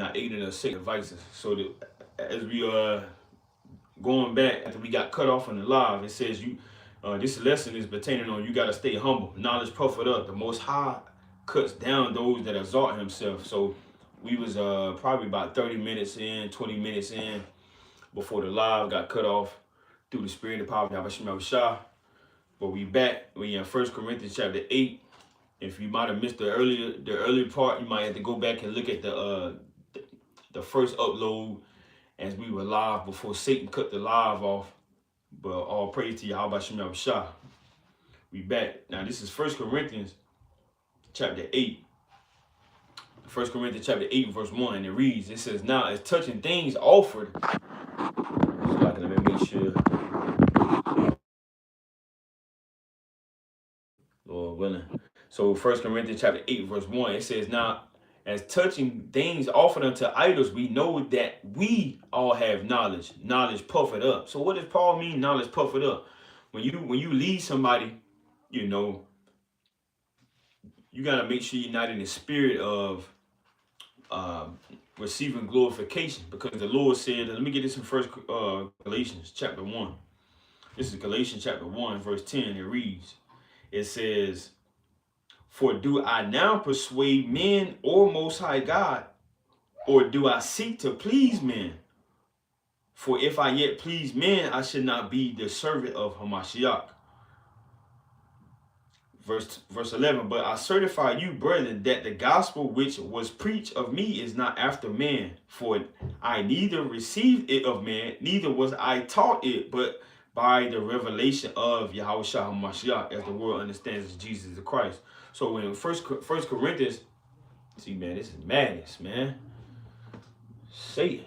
not ignorant of Satan's devices. So as we going back after we got cut off on the live, it says this lesson is pertaining on you got to stay humble. Knowledge puffeth up. The Most High cuts down those that exalt himself. So we was probably about 30 minutes in, 20 minutes in before the live got cut off through the spirit and power of Yahweh Shah. But we back. We in 1 Corinthians chapter 8. If you might have missed the earlier part, you might have to go back and look at the first upload as we were live before Satan cut the live off. But all praise to Yahweh Shah. We back. Now this is 1 Corinthians chapter 8. 1 Corinthians chapter 8 verse 1. And it reads, it says, now as touching things offered. So let me make sure. Lord willing. So 1 Corinthians chapter 8 verse 1. It says, now as touching things offered unto idols, we know that we all have knowledge. Knowledge puffeth up. So what does Paul mean, knowledge puffeth up? When you lead somebody, you know, you got to make sure you're not in the spirit of receiving glorification. Because the Lord said, let me get this in first Galatians chapter 1. This is Galatians chapter 1 verse 10. It reads, it says, for do I now persuade men or Most High God, or do I seek to please men? For if I yet please men, I should not be the servant of Hamashiach. Verse 11, but I certify you, brethren, that the gospel which was preached of me is not after man. For I neither received it of man, neither was I taught it, but by the revelation of Yahweh Hamashiach, as the world understands as Jesus the Christ. So in First Corinthians, see, man, this is madness, man. Satan.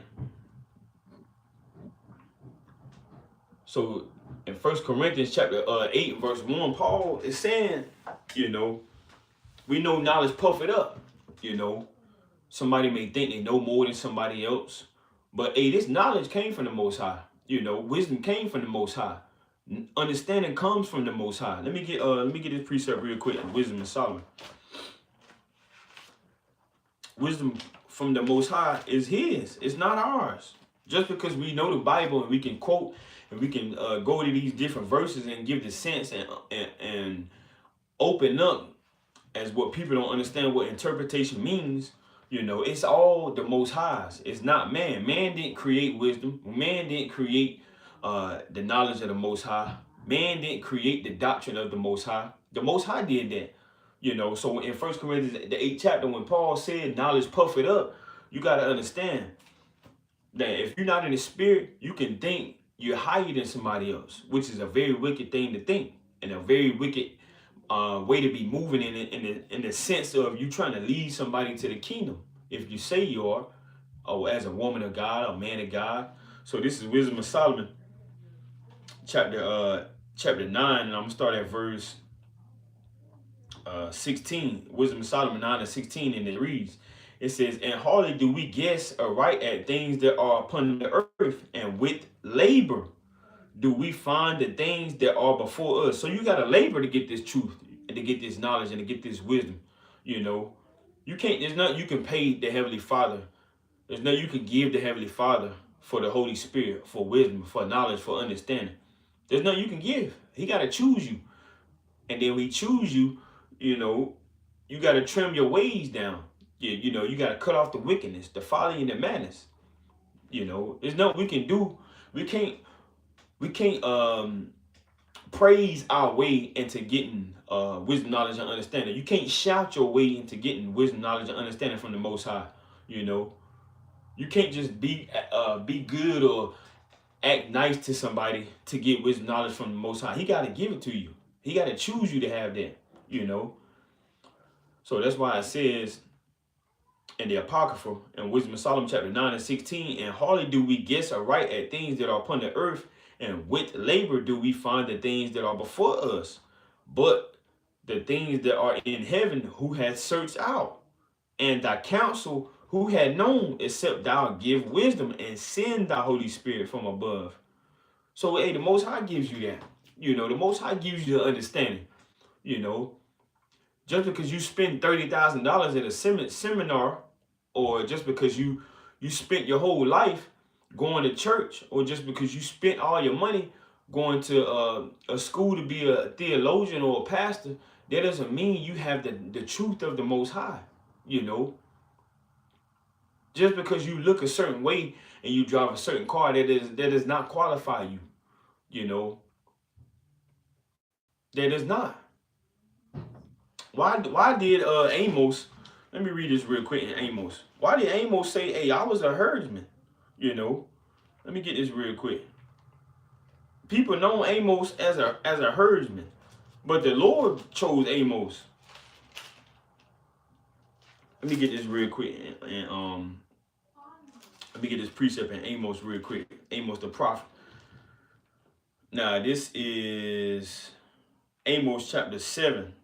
So in 1 Corinthians chapter 8 verse 1, Paul is saying, you know, we know knowledge puff it up. You know, somebody may think they know more than somebody else, but hey, this knowledge came from the Most High. You know, wisdom came from the Most High. Understanding comes from the Most High. Let me get this precept real quick. Wisdom and Solomon. Wisdom from the Most High is His. It's not ours. Just because we know the Bible and we can quote and we can go to these different verses and give the sense and open up as what people don't understand what interpretation means. You know, it's all the Most High's. It's not man. Man didn't create wisdom. Man didn't create the knowledge of the Most High. Man didn't create the doctrine of the Most High. The Most High did that. You know, so in 1 Corinthians, the 8th chapter, when Paul said knowledge puff it up, you got to understand that if you're not in the spirit, you can think you're higher than somebody else, which is a very wicked thing to think and a very wicked way to be moving in the sense of you trying to lead somebody to the kingdom. If you say you are, or as a woman of God, a man of God. So this is Wisdom of Solomon, chapter 9, and I'm gonna start at verse 16. Wisdom of Solomon 9 and 16, and it reads, it says, and hardly do we guess aright at things that are upon the earth, and with labor do we find the things that are before us. So you got to labor to get this truth and to get this knowledge and to get this wisdom. You know, there's nothing you can pay the Heavenly Father. There's nothing you can give the Heavenly Father for the Holy Spirit, for wisdom, for knowledge, for understanding. There's nothing you can give. He got to choose you. And then when he choose you, you know, you got to trim your ways down. You know, you got to cut off the wickedness, the folly, and the madness. You know, there's nothing we can do. We can't praise our way into getting wisdom, knowledge, and understanding. You can't shout your way into getting wisdom, knowledge, and understanding from the Most High. You know, you can't just be good or act nice to somebody to get wisdom, knowledge from the Most High. He got to give it to you. He got to choose you to have that. You know, so that's why it says in the Apocrypha in Wisdom of Solomon chapter 9 and 16, and hardly do we guess aright at things that are upon the earth, and with labor do we find the things that are before us. But the things that are in heaven, who hath searched out? And thy counsel, who had known, except thou give wisdom and send thy Holy Spirit from above. So, hey, the Most High gives you that. You know, the Most High gives you the understanding. You know, just because you spend $30,000 at a seminar, or just because you spent your whole life going to church, or just because you spent all your money going to a school to be a theologian or a pastor, that doesn't mean you have the truth of the Most High. You know, just because you look a certain way and you drive a certain car, that does not qualify you. You know, that does not. Why did Amos? Let me read this real quick in Amos. Why did Amos say, "Hey, I was a herdsman"? You know, let me get this real quick. People know Amos as a herdsman, but the Lord chose Amos. Let me get this real quick, and let me get this precept in Amos real quick. Amos the prophet. Now this is Amos chapter 7,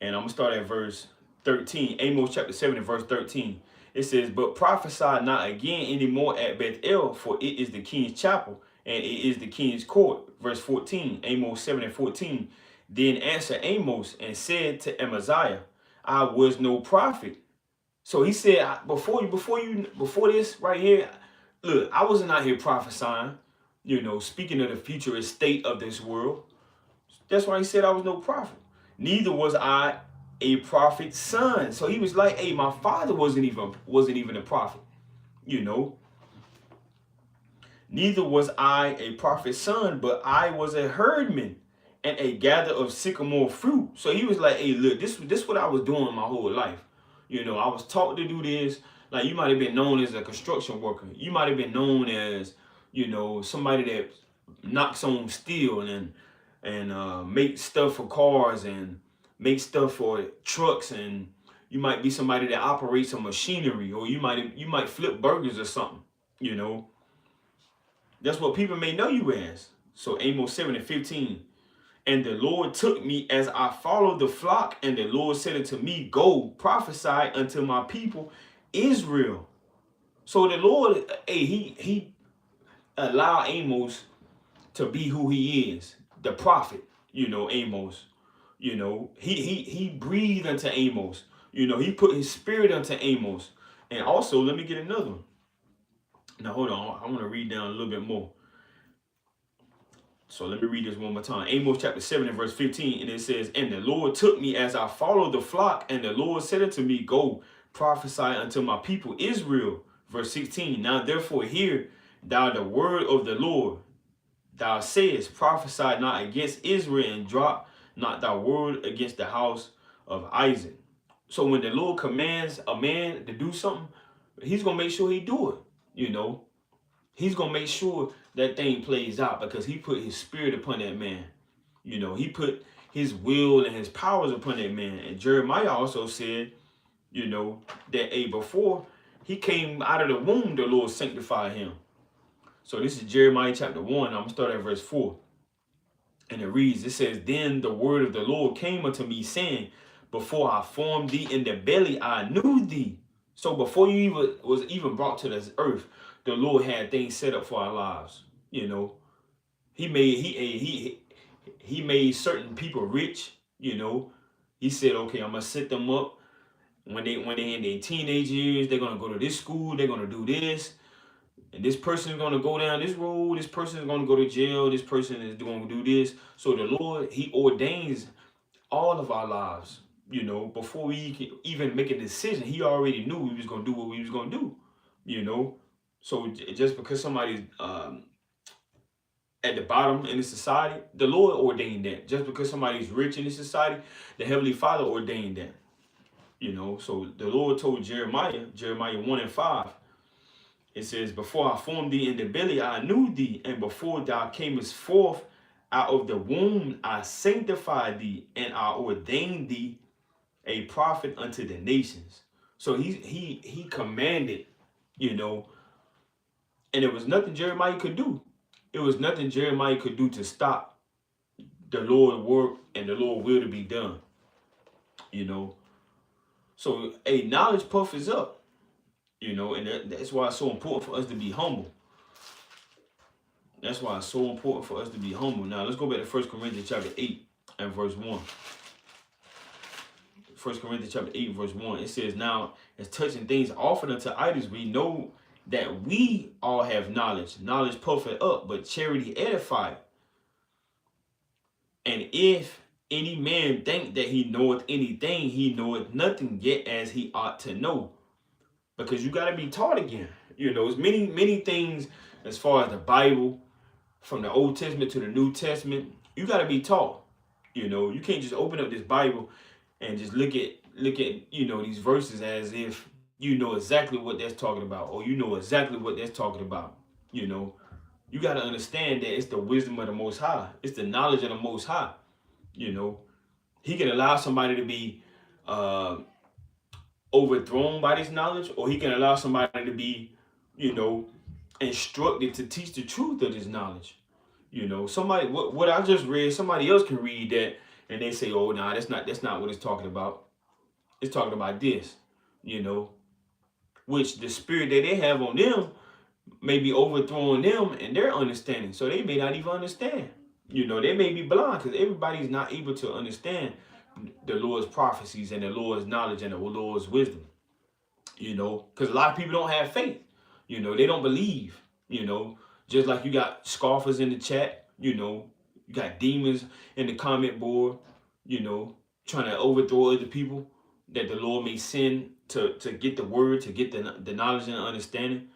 and I'm gonna start at verse 13. Amos chapter 7 and verse 13. It says, "But prophesy not again anymore at Bethel, for it is the king's chapel, and it is the king's court." Verse 14, Amos 7 and 14. "Then answered Amos and said to Amaziah, I was no prophet." So he said, before this right here, look, I wasn't out here prophesying, speaking of the futurist state of this world. That's why he said I was no prophet. "Neither was I a prophet's son." So he was like, hey, my father wasn't even a prophet, "Neither was I a prophet's son, but I was a herdman and a gatherer of sycamore fruit." So he was like, hey, look, this what I was doing my whole life. I was taught to do this. Like, you might have been known as a construction worker. You might have been known as, somebody that knocks on steel and make stuff for cars and make stuff for trucks, and you might be somebody that operates a machinery, or you might flip burgers or something. That's what people may know you as. So Amos 7 and 15. "And the Lord took me as I followed the flock, and the Lord said unto me, Go, prophesy unto my people Israel." So the Lord, hey, he allowed Amos to be who he is, the prophet. Amos. He breathed unto Amos. He put his spirit unto Amos. And also, let me get another one. Now hold on, I want to read down a little bit more. So let me read this one more time. Amos chapter 7 and verse 15. And it says, "And the Lord took me as I followed the flock, and the Lord said unto me, Go, prophesy unto my people Israel." Verse 16. "Now therefore hear thou the word of the Lord. Thou sayest, Prophesy not against Israel, and drop not thy word against the house of Isaac." So when the Lord commands a man to do something, he's going to make sure he do it. He's going to make sure that thing plays out, because he put his spirit upon that man. He put his will and his powers upon that man. And Jeremiah also said, that before he came out of the womb, the Lord sanctified him. So this is Jeremiah chapter 1. I'm going to start at verse 4. And it reads, it says, "Then the word of the Lord came unto me, saying, Before I formed thee in the belly, I knew thee." So before you was even brought to this earth, the Lord had things set up for our lives. He made certain people rich. He said, okay, I'm gonna set them up when they in their teenage years. They're gonna go to this school. They're gonna do this, and this person is gonna go down this road. This person is gonna go to jail. This person is going to do this. So the Lord, he ordains all of our lives. Before we can even make a decision, he already knew we was gonna do what we was gonna do. So just because somebody's at the bottom in the society, the Lord ordained that. Just because somebody's rich in the society, the Heavenly Father ordained that. So the Lord told Jeremiah 1 and 5, it says, "Before I formed thee in the belly, I knew thee, and before thou camest forth out of the womb, I sanctified thee, and I ordained thee a prophet unto the nations." So he commanded, and there was nothing Jeremiah could do. It was nothing Jeremiah could do to stop the Lord's work and the Lord's will to be done. So knowledge puff is up, and that's why it's so important for us to be humble. That's why it's so important for us to be humble. Now let's go back to 1 Corinthians chapter 8 and verse 1. 1 Corinthians chapter 8, verse 1. It says, now, as touching things offered unto idols, we know that we all have knowledge. Knowledge puffeth up, but charity edifieth. And if any man think that he knoweth anything, he knoweth nothing yet as he ought to know. Because you got to be taught again. You know, there's many things as far as the Bible, from the Old Testament to the New Testament, you got to be taught. You know, you can't just open up this Bible and just look at you know, these verses as if you know exactly what that's talking about, or you know exactly what that's talking about. You know, you got to understand that it's the wisdom of the Most High. It's the knowledge of the Most High. You know, he can allow somebody to be overthrown by this knowledge, or he can allow somebody to be, you know, instructed to teach the truth of this knowledge. You know, somebody, what I just read, somebody else can read that and they say, oh, nah, that's not what it's talking about. It's talking about this, you know, which the spirit that they have on them may be overthrowing them and their understanding. So they may not even understand. You know, they may be blind, because everybody's not able to understand the Lord's prophecies and the Lord's knowledge and the Lord's wisdom. You know, because a lot of people don't have faith. You know, they don't believe. You know, just like you got scoffers in the chat. You know, you got demons in the comment board. You know, trying to overthrow other people that the Lord may send to get the word, to get the knowledge and the understanding.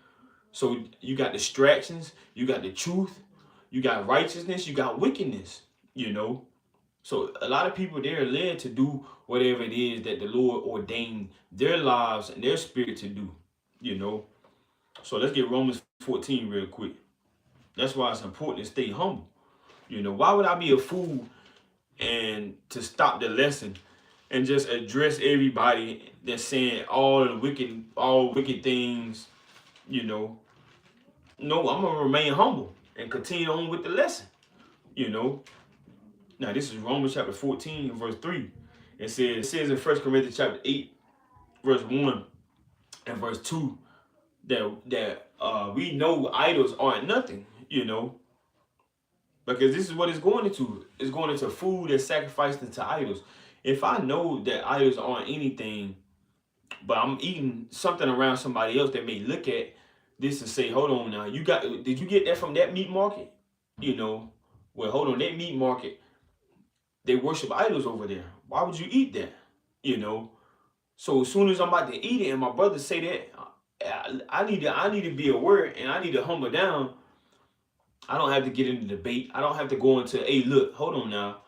So you got distractions, you got the truth, you got righteousness, you got wickedness, you know. So a lot of people, they're led to do whatever it is that the Lord ordained their lives and their spirit to do, you know. So let's get Romans 14 real quick. That's why it's important to stay humble. You know, why would I be a fool and to stop the lesson and just address everybody that's saying all wicked things, you know? No, I'm gonna remain humble and continue on with the lesson, you know. Now this is Romans chapter 14, verse 3. It says in 1 Corinthians chapter 8, verse 1 and verse 2 that we know idols aren't nothing, you know, because this is what it's going into. It's going into food that's sacrificed into idols. If I know that idols aren't anything, but I'm eating something around somebody else that may look at this and say, hold on now, did you get that from that meat market? You know, well, hold on, that meat market, they worship idols over there. Why would you eat that? You know, so as soon as I'm about to eat it and my brother say that, I need to be aware and I need to humble down. I don't have to get into debate. I don't have to go into, hey, look, hold on now.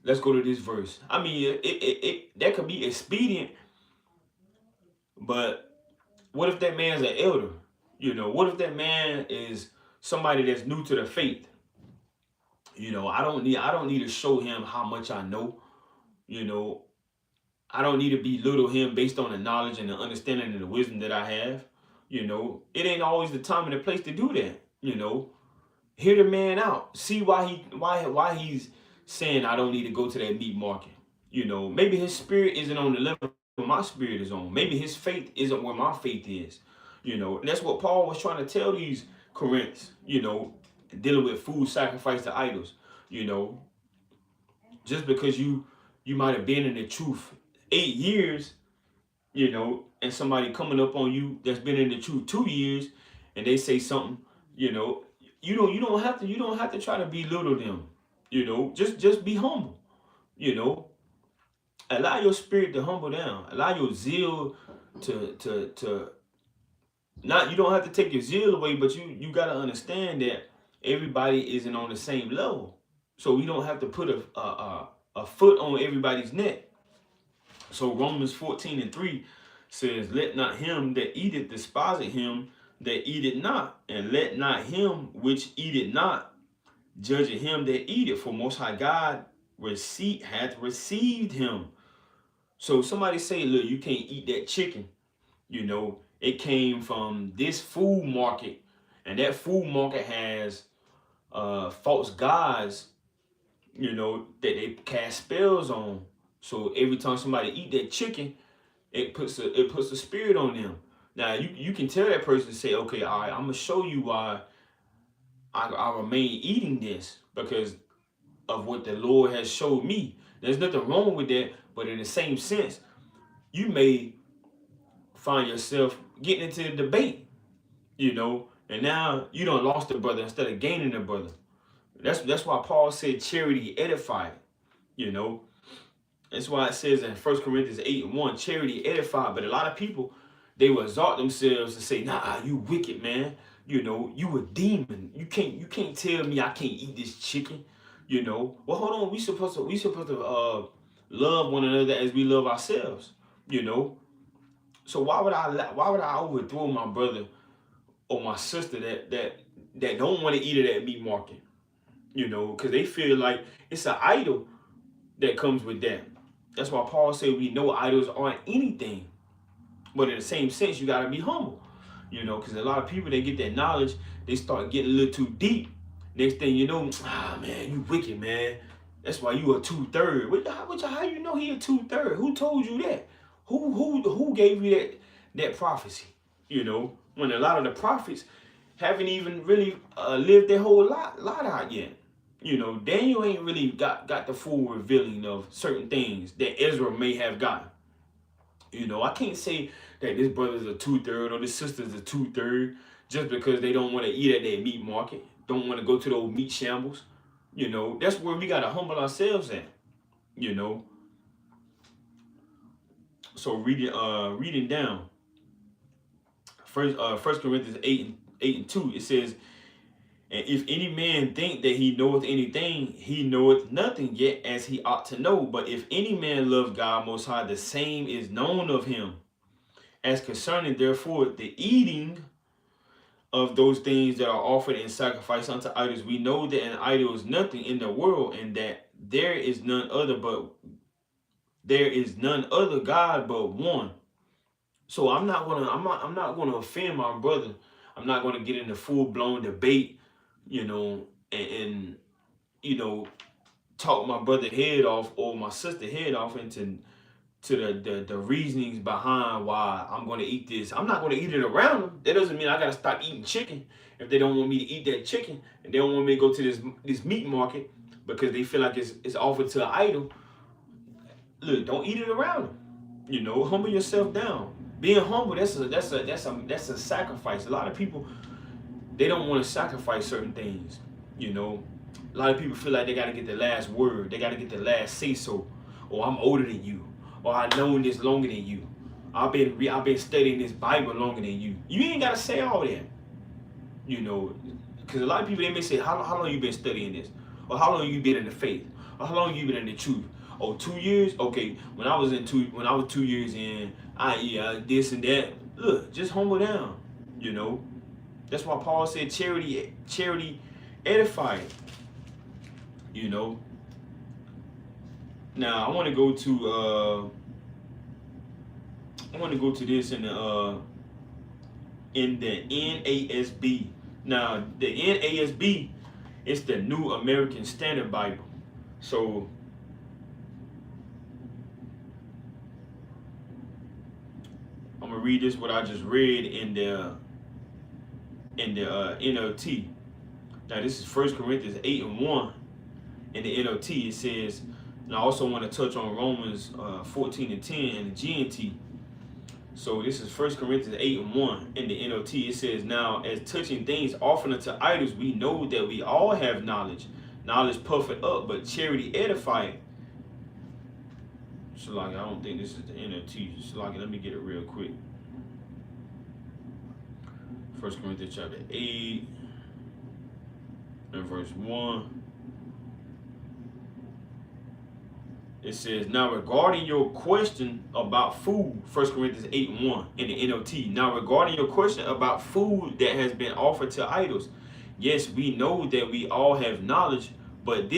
Let's go to this verse. I mean, that could be expedient, but what if that man's an elder? You know, what if that man is somebody that's new to the faith? You know, I don't need to show him how much I know. You know, I don't need to belittle him based on the knowledge and the understanding and the wisdom that I have. You know, it ain't always the time and the place to do that. You know, hear the man out. See why he's saying I don't need to go to that meat market. You know, maybe his spirit isn't on the level my spirit is on. Maybe his faith isn't where my faith is. You know, and that's what Paul was trying to tell these Corinthians, you know, dealing with food sacrificed to idols. You know, just because you might have been in the truth 8 years, you know, and somebody coming up on you that's been in the truth 2 years and they say something, you know, you don't have to try to belittle them. You know, just be humble. You know, allow your spirit to humble down. Allow your zeal to not, you don't have to take your zeal away, but you got to understand that everybody isn't on the same level. So we don't have to put a foot on everybody's neck. So Romans 14 and 3 says, let not him that eateth despise him that eateth not, and let not him which eateth not judge him that eateth, for Most High God hath received him. So somebody say, look, you can't eat that chicken. You know, it came from this food market, and that food market has false gods, you know, that they cast spells on. So every time somebody eat that chicken, it puts a spirit on them. Now you can tell that person, say, okay, all right, I'm gonna show you why I remain eating this, because of what the Lord has showed me. There's nothing wrong with that, but in the same sense, you may find yourself getting into a debate, and now you done lost the brother instead of gaining the brother. That's why Paul said charity edified, you know. That's why it says in 1 Corinthians 8:1, charity edified. But a lot of people, they will exalt themselves and say, nah, you wicked, man. You a demon. You can't tell me I can't eat this chicken. Well, hold on. We supposed to love one another as we love ourselves. So why would I overthrow my brother or my sister that don't want to eat at that meat market? Because they feel like it's an idol that comes with that. That's why Paul said we know idols aren't anything. But in the same sense, you got to be humble. Because a lot of people, they get that knowledge, they start getting a little too deep. Next thing you know, man, you wicked, man. That's why you a 2/3. How you know he a 2/3? Who told you that? Who gave you that prophecy? When a lot of the prophets haven't even really lived their whole lot out yet. Daniel ain't really got the full revealing of certain things that Ezra may have gotten. I can't say that this brother's a 2/3 or this sister's a 2/3 just because they don't want to eat at their meat market, don't want to go to those meat shambles. That's where we gotta humble ourselves at. So reading down, First Corinthians 8:2, it says, and if any man think that he knoweth anything, he knoweth nothing yet as he ought to know. But if any man love God most high, the same is known of him. As concerning therefore the eating of those things that are offered in sacrifice unto idols, we know that an idol is nothing in the world, and that there is none other God but one. So I'm not gonna offend my brother. I'm not gonna get into full blown debate, and talk my brother head off or my sister head off into the reasonings behind why I'm going to eat this. I'm not going to eat it around them. That doesn't mean I got to stop eating chicken if they don't want me to eat that chicken and they don't want me to go to this meat market because they feel like it's offered to an idol. Look, don't eat it around them. Humble yourself down. Being humble, that's a sacrifice. A lot of people, they don't want to sacrifice certain things. A lot of people feel like they got to get the last word. They got to get the last say so. Or I'm older than you. Or I've known this longer than you. I've been studying this Bible longer than you. You ain't got to say all that. Because a lot of people, they may say, how long you been studying this? Or how long you been in the faith? Or how long you been in the truth? Oh, 2 years? Okay, when I was 2 years in, this and that. Look, just humble down. That's why Paul said charity edified. Now I want to go to this in the NASB. Now the NASB is the New American Standard Bible. So I'm gonna read this what I just read in the NLT. Now this is 1 Corinthians 8:1 in the NLT. It says, and I also want to touch on Romans 14:10 in the GNT. So this is 1 Corinthians 8:1 in the NLT. It says, now as touching things offered unto idols, we know that we all have knowledge. Knowledge puffeth up, but charity edifieth. So like, I don't think this is the NLT. So like, let me get it real quick. 1 Corinthians chapter 8 and verse 1. It says, now regarding your question about food, 1 Corinthians 8:1 in the NLT. Now regarding your question about food that has been offered to idols, yes, we know that we all have knowledge, but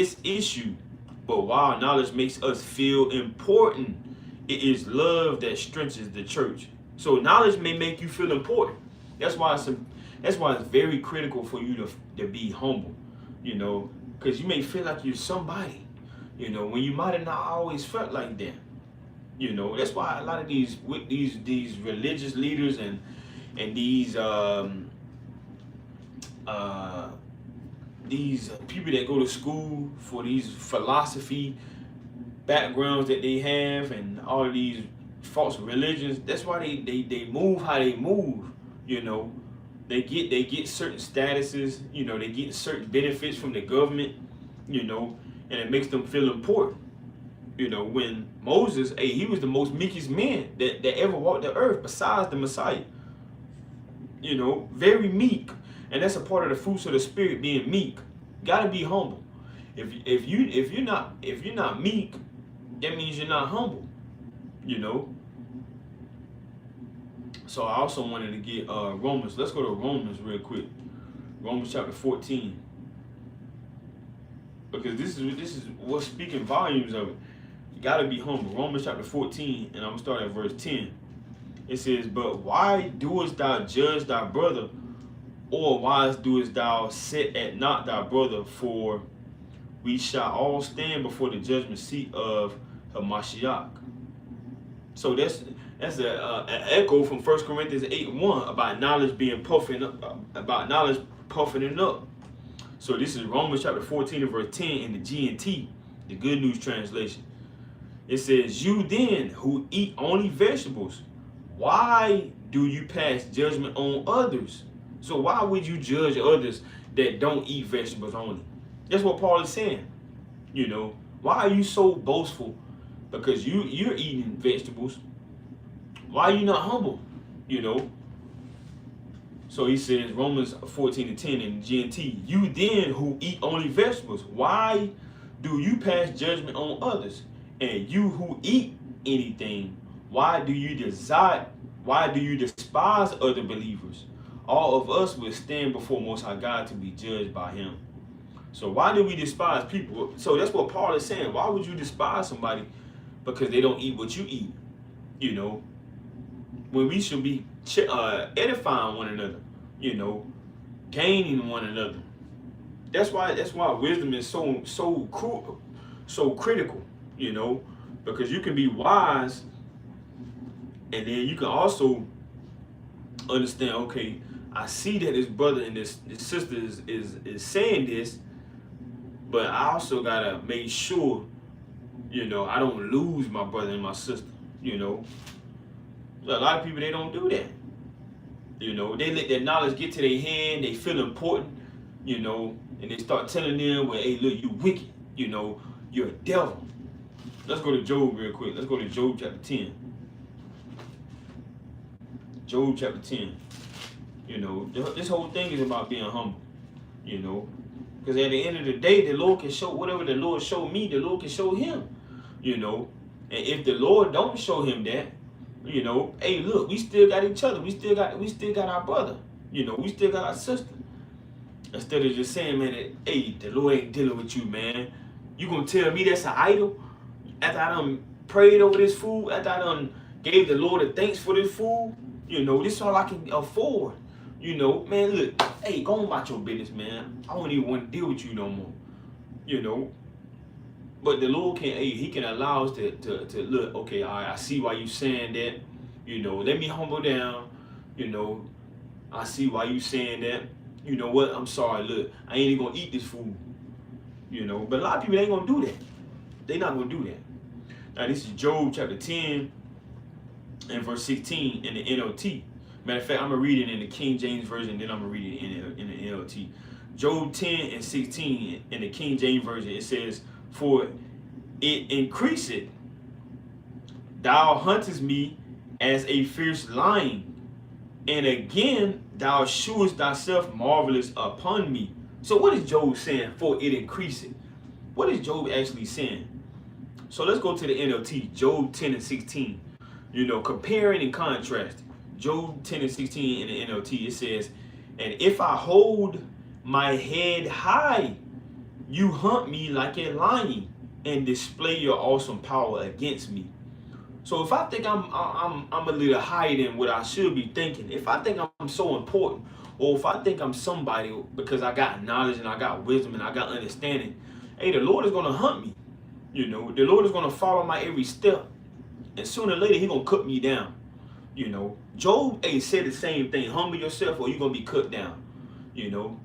while knowledge makes us feel important, it is love that strengthens the church. So knowledge may make you feel important. That's why it's very critical for you to be humble, because you may feel like you're somebody. When you might have not always felt like that. That's why a lot of these religious leaders and these people that go to school for these philosophy, backgrounds that they have and all of these false religions. That's why they move how they move. You know, they get certain statuses. You know, they get certain benefits from the government. You know, and it makes them feel important. You know, when Moses, hey, he was the most meekest man that ever walked the earth besides the Messiah. You know, very meek. And that's a part of the fruits of the spirit, being meek. Gotta be humble. If you're not meek, that means you're not humble. You know. So I also wanted to get Romans. Let's go to Romans real quick. Romans chapter 14. Because this is what's speaking volumes of it. You gotta be humble. Romans chapter 14, and I'm gonna start at verse 10. It says, "But why doest thou judge thy brother, or why doest thou set at naught thy brother? For we shall all stand before the judgment seat of Hamashiach." So that's an echo from 1 Corinthians 8:1 about knowledge being puffing up, about knowledge puffing up. So this is Romans chapter 14 and verse 10 in the GNT, the Good News Translation. It says, "You then who eat only vegetables, why do you pass judgment on others?" So why would you judge others that don't eat vegetables only? That's what Paul is saying. You know, why are you so boastful because you're eating vegetables? Why are you not humble? You know. So he says, Romans 14 and 10 in GNT, "You then who eat only vegetables, why do you pass judgment on others? And you who eat anything, why do you despise other believers? All of us will stand before Most High God to be judged by him." So why do we despise people? So that's what Paul is saying. Why would you despise somebody because they don't eat what you eat? You know, when we should be edifying one another, you know, gaining one another. That's why wisdom is so critical, you know, because you can be wise and then you can also understand, okay, I see that this brother and this sister is saying this, but I also gotta make sure, you know, I don't lose my brother and my sister, you know. So a lot of people, they don't do that. You know, they let their knowledge get to their head, they feel important, you know, and they start telling them, well, hey, look, you wicked, you know, you're a devil. Let's go to Job real quick. Let's go to Job chapter 10. Job chapter 10. You know, this whole thing is about being humble, you know, because at the end of the day, the Lord can show whatever the Lord showed me, the Lord can show him, you know, and if the Lord don't show him that, you know, hey, look, we still got each other. We still got our brother. You know, we still got our sister. Instead of just saying, man, hey, the Lord ain't dealing with you, man. You gonna tell me that's an idol? After I done prayed over this food, after I done gave the Lord a thanks for this food, you know, this is all I can afford. You know, man, look, hey, go on about your business, man. I don't even want to deal with you no more. You know. But the Lord can, hey, he can allow us to look, okay, all right, I see why you saying that. You know, let me humble down. You know, I see why you saying that. You know what? I'm sorry, look, I ain't even gonna eat this food. You know, but a lot of people ain't gonna do that. They not gonna do that. Now this is Job chapter 10 and verse 16 in the NLT. Matter of fact, I'm gonna read it in the King James Version, then I'm gonna read it in the NLT. Job 10 and 16 in the King James Version, it says, "For it increaseth, thou huntest me as a fierce lion, and again thou shewest thyself marvelous upon me." So what is Job saying? For it increaseth. What is Job actually saying? So let's go to the NLT, Job 10 and 16. You know, comparing and contrasting. Job 10 and 16 in the NLT, it says, "And if I hold my head high, you hunt me like a lion and display your awesome power against me." So if I think I'm a little higher than what I should be thinking, if I think I'm so important, or if I think I'm somebody because I got knowledge and I got wisdom and I got understanding, hey, the Lord is gonna hunt me. You know, the Lord is gonna follow my every step, and sooner or later He gonna cut me down. You know, Job, hey, said the same thing: humble yourself, or you're gonna be cut down. You know,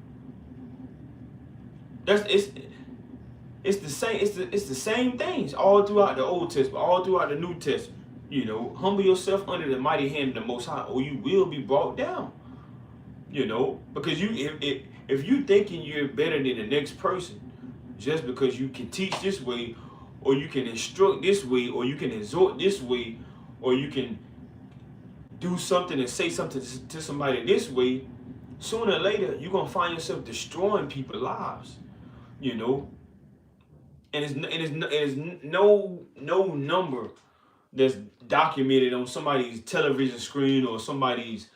It's the same. It's the same things all throughout the Old Testament, all throughout the New Testament. You know, humble yourself under the mighty hand of the Most High, or you will be brought down. You know, because if you thinking you're better than the next person just because you can teach this way, or you can instruct this way, or you can exhort this way, or you can do something and say something to somebody this way, sooner or later you're gonna find yourself destroying people's lives. You know, and it's no number that's documented on somebody's television screen or somebody's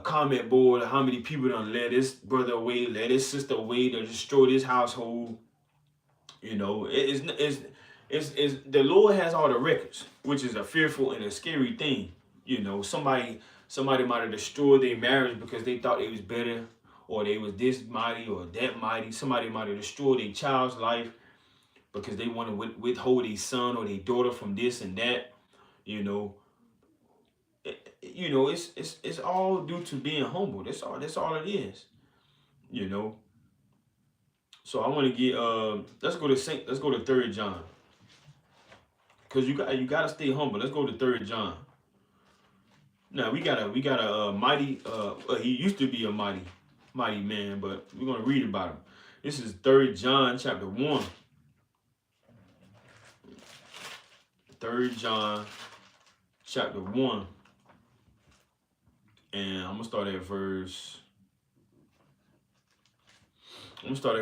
comment board, how many people done let this brother away, let his sister away, to destroy this household. You know, it's the Lord has all the records, which is a fearful and a scary thing. You know, somebody might have destroyed their marriage because they thought they was better, or they was this mighty or that mighty. Somebody might have destroyed their child's life because they want to withhold their son or their daughter from this and that. You know, it's all due to being humble. That's all it is. You know. So I want to get let's go to 3rd John. Cause you gotta stay humble. Let's go to 3rd John. Now we got a mighty he used to be a mighty man, but we're gonna read about him. This is 3rd John chapter 1. 3rd John chapter 1. And I'm gonna start at verse 8. I'm gonna start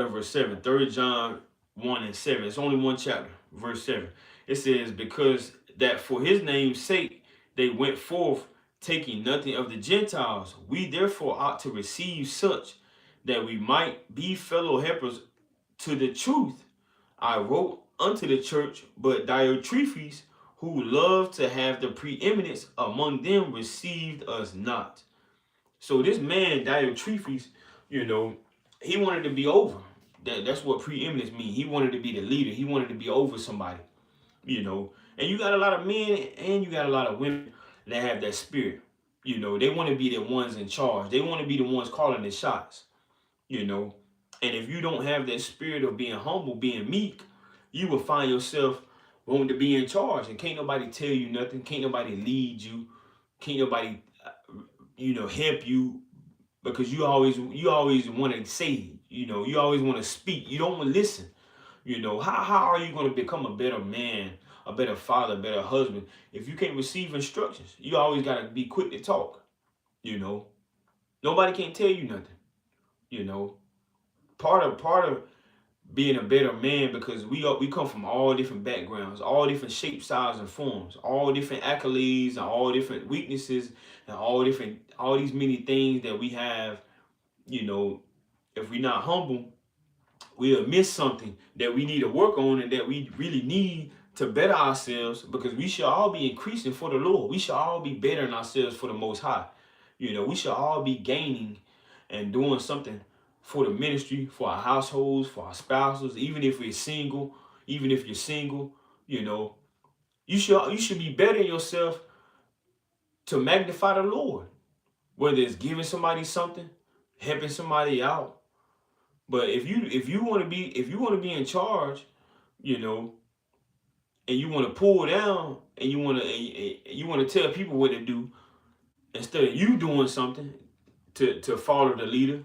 at verse 7. 3rd John 1 and 7. It's only one chapter. Verse 7. It says, because that for his name's sake they went forth, taking nothing of the Gentiles, we therefore ought to receive such, that we might be fellow helpers to the truth. I wrote unto the church, but Diotrephes, who loved to have the preeminence among them, received us not. So this man Diotrephes, you know, he wanted to be over. That's what preeminence means. He wanted to be the leader. He wanted to be over somebody, you know. And you got a lot of men and you got a lot of women that have that spirit. You know, they want to be the ones in charge. They want to be the ones calling the shots, you know. And if you don't have that spirit of being humble, being meek, you will find yourself wanting to be in charge. And can't nobody tell you nothing. Can't nobody lead you. Can't nobody, help you, because you always want to say, you always want to speak. You don't want to listen. You know, how are you going to become a better man, a better father, a better husband if you can't receive instructions? You always got to be quick to talk. You know, nobody can tell you nothing. You know, part of being a better man, because we come from all different backgrounds, all different shapes, sizes, and forms, all different accolades, and all different weaknesses, and all these many things that we have. You know, if we're not humble, we'll miss something that we need to work on and that we really need to better ourselves, because we should all be increasing for the Lord. We should all be bettering ourselves for the Most High. You know, we should all be gaining and doing something for the ministry, for our households, for our spouses, even if we're single, even if you're single, you know, you should be bettering yourself to magnify the Lord, whether it's giving somebody something, helping somebody out. But if you want to be in charge, you know, and you want to pull down, and you want to tell people what to do instead of you doing something to follow the leader,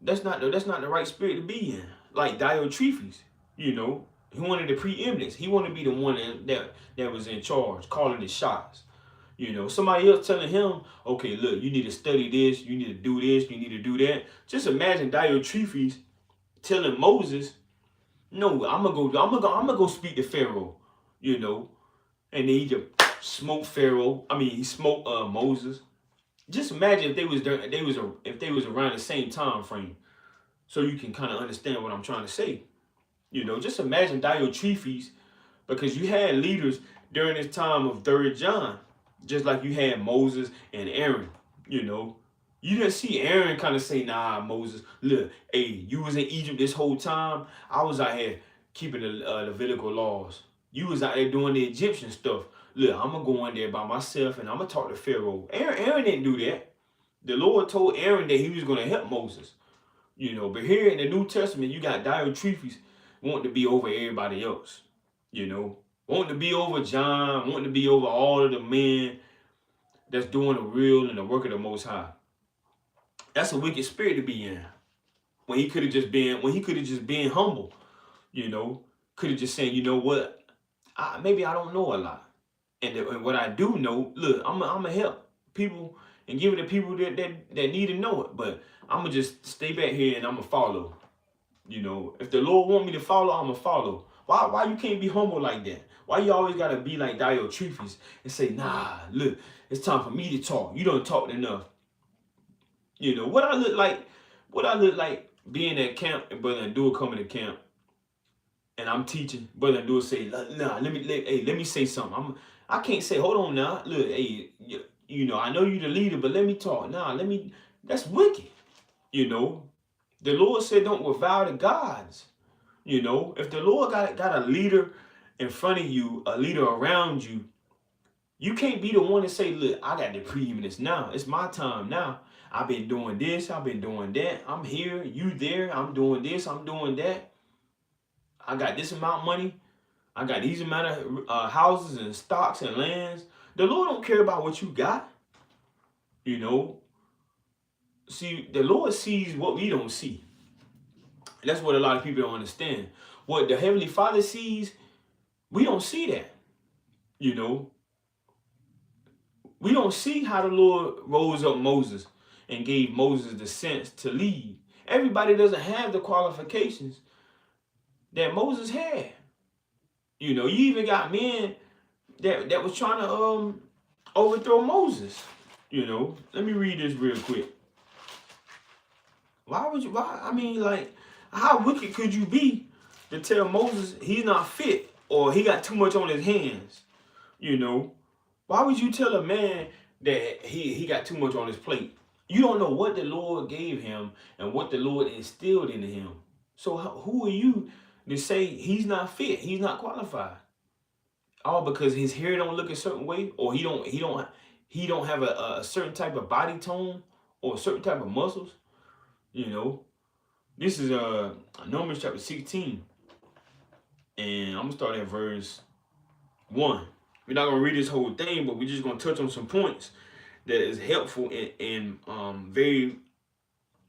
that's not the right spirit to be in. Like Diotrephes, you know, he wanted the preeminence. He wanted to be the one that was in charge, calling the shots. You know, somebody else telling him, okay, look, you need to study this, you need to do this, you need to do that. Just imagine Diotrephes telling Moses, no, I'm gonna go speak to Pharaoh, you know, and then he just smoked Pharaoh. I mean, he smoked Moses. Just imagine if they was around the same time frame, so you can kind of understand what I'm trying to say. You know, just imagine Diotrephes, because you had leaders during this time of 3rd John, just like you had Moses and Aaron. You know, you didn't see Aaron kind of say, nah, Moses, look, hey, you was in Egypt this whole time. I was out here keeping the Levitical laws. You was out there doing the Egyptian stuff. Look, I'm going to go in there by myself and I'm going to talk to Pharaoh. Aaron didn't do that. The Lord told Aaron that he was going to help Moses. You know, but here in the New Testament, you got Diotrephes wanting to be over everybody else. You know, wanting to be over John, wanting to be over all of the men that's doing the real and the work of the Most High. That's a wicked spirit to be in. When he could have just been humble. You know, could have just said, you know what, maybe I don't know a lot, and what I do know, look, I'm gonna help people and give it to people that need to know it. But I'm gonna just stay back here and I'm gonna follow. You know, if the Lord want me to follow, I'm gonna follow. Why you can't be humble like that? Why you always gotta be like Diotrephes and say, nah, look, it's time for me to talk. You don't talk enough. You know what I look like? What I look like being at camp and Brother Abdul coming to camp and I'm teaching. Brother Abdul say, nah, let me say something. I can't say, hold on now. Look, hey, you know, I know you the leader, but let me talk. Nah, that's wicked. You know, the Lord said don't revile the gods. You know, if the Lord got a leader in front of you, a leader around you, you can't be the one to say, look, I got the preeminence now. It's my time now. I've been doing this. I've been doing that. I'm here. You there. I'm doing this. I'm doing that. I got this amount of money. I got these amount of houses and stocks and lands. The Lord don't care about what you got. You know. See, the Lord sees what we don't see. That's what a lot of people don't understand. What the Heavenly Father sees, we don't see that. You know. We don't see how the Lord rose up Moses and gave Moses the sense to lead. Everybody doesn't have the qualifications that Moses had. You know, you even got men that was trying to overthrow Moses. You know, let me read this real quick. I mean, like, how wicked could you be to tell Moses he's not fit or he got too much on his hands? You know, why would you tell a man that he got too much on his plate? You don't know what the Lord gave him and what the Lord instilled into him. So who are you to say he's not fit, he's not qualified? All because his hair don't look a certain way, or he don't have a certain type of body tone or a certain type of muscles. You know, this is Numbers chapter 16, and I'm gonna start at verse 1. We're not gonna read this whole thing, but we're just gonna touch on some points that is helpful and very,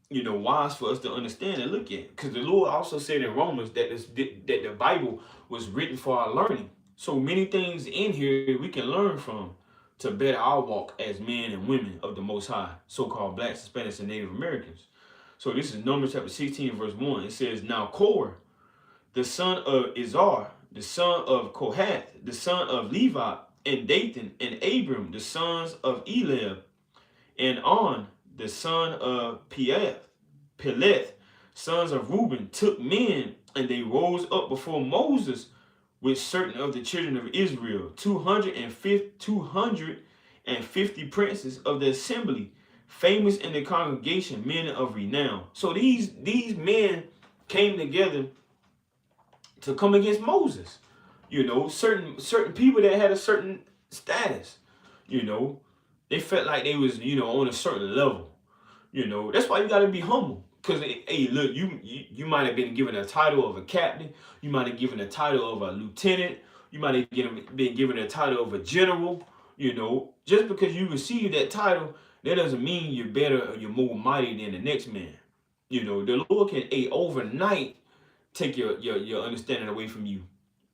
you know, wise for us to understand and look at. Because the Lord also said in Romans that the Bible was written for our learning. So many things in here we can learn from to better our walk as men and women of the Most High, so-called blacks, Hispanics, and Native Americans. So this is Numbers chapter 16, verse 1. It says, now Korah, the son of Izhar, the son of Kohath, the son of Levi, and Dathan, and Abram, the sons of Eliab, and On, the son of Peleth, sons of Reuben, took men, and they rose up before Moses with certain of the children of Israel, 250 princes of the assembly, famous in the congregation, men of renown. So these men came together to come against Moses. You know, certain people that had a certain status. You know, they felt like they was, you know, on a certain level. You know, that's why you got to be humble. Because, hey, look, you might have been given a title of a captain. You might have given a title of a lieutenant. You might have been given a title of a general. You know, just because you receive that title, that doesn't mean you're better or you're more mighty than the next man. You know, the Lord can, overnight take your understanding away from you.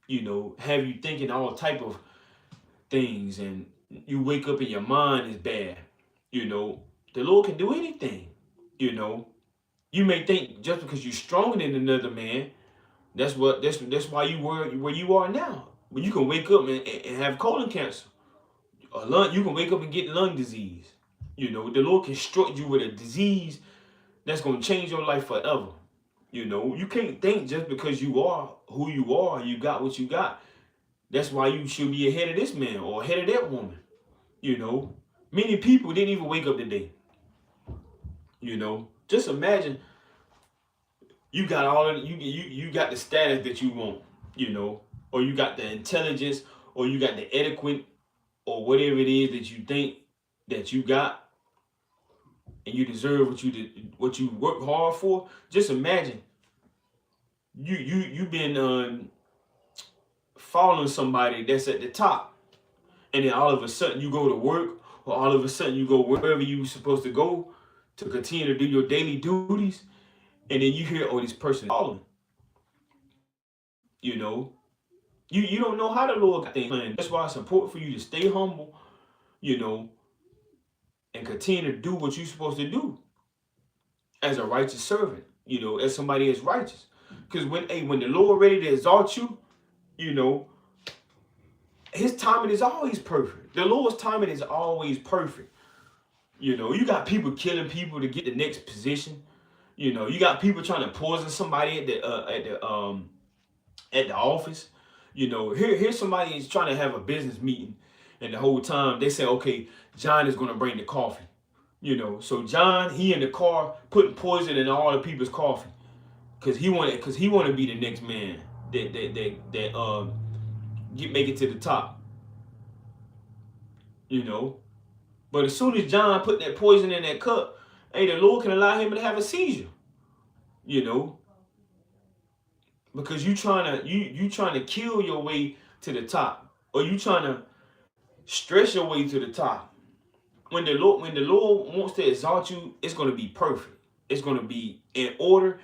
You know, have you thinking all type of things, and you wake up and your mind is bad. You know, the Lord can do anything. You know, you may think just because you're stronger than another man, that's why you were where you are now. But you can wake up and have colon cancer, or you can wake up and get lung disease. You know, the Lord can struck you with a disease that's going to change your life forever. You know, you can't think just because you are who you are, you got what you got, that's why you should be ahead of this man or ahead of that woman. You know, many people didn't even wake up today. You know, just imagine you got all of you got the status that you want, you know, or you got the intelligence, or you got the adequate, or whatever it is that you think that you got. and you deserve what you work hard for. Just imagine you've been following somebody that's at the top, and then all of a sudden you go to work, or all of a sudden you go wherever you're supposed to go to continue to do your daily duties, and then you hear, oh, this person following. You know, you don't know how the Lord got things planned. That's why it's important for you to stay humble, you know, and continue to do what you're supposed to do as a righteous servant, you know, as somebody that's righteous. Because when the Lord ready to exalt you, you know, his timing is always perfect. The Lord's timing is always perfect. You know, you got people killing people to get the next position. You know, you got people trying to poison somebody at the office. You know, here's somebody is trying to have a business meeting, and the whole time they say, okay, John is going to bring the coffee. You know, so John, he in the car putting poison in all the people's coffee, cause he wanted to be the next man that make it to the top. You know, but as soon as John put that poison in that cup, hey, the Lord can allow him to have a seizure. You know, because you trying to kill your way to the top, or you trying to stress your way to the top. When the Lord wants to exalt you, it's going to be perfect. It's going to be in order,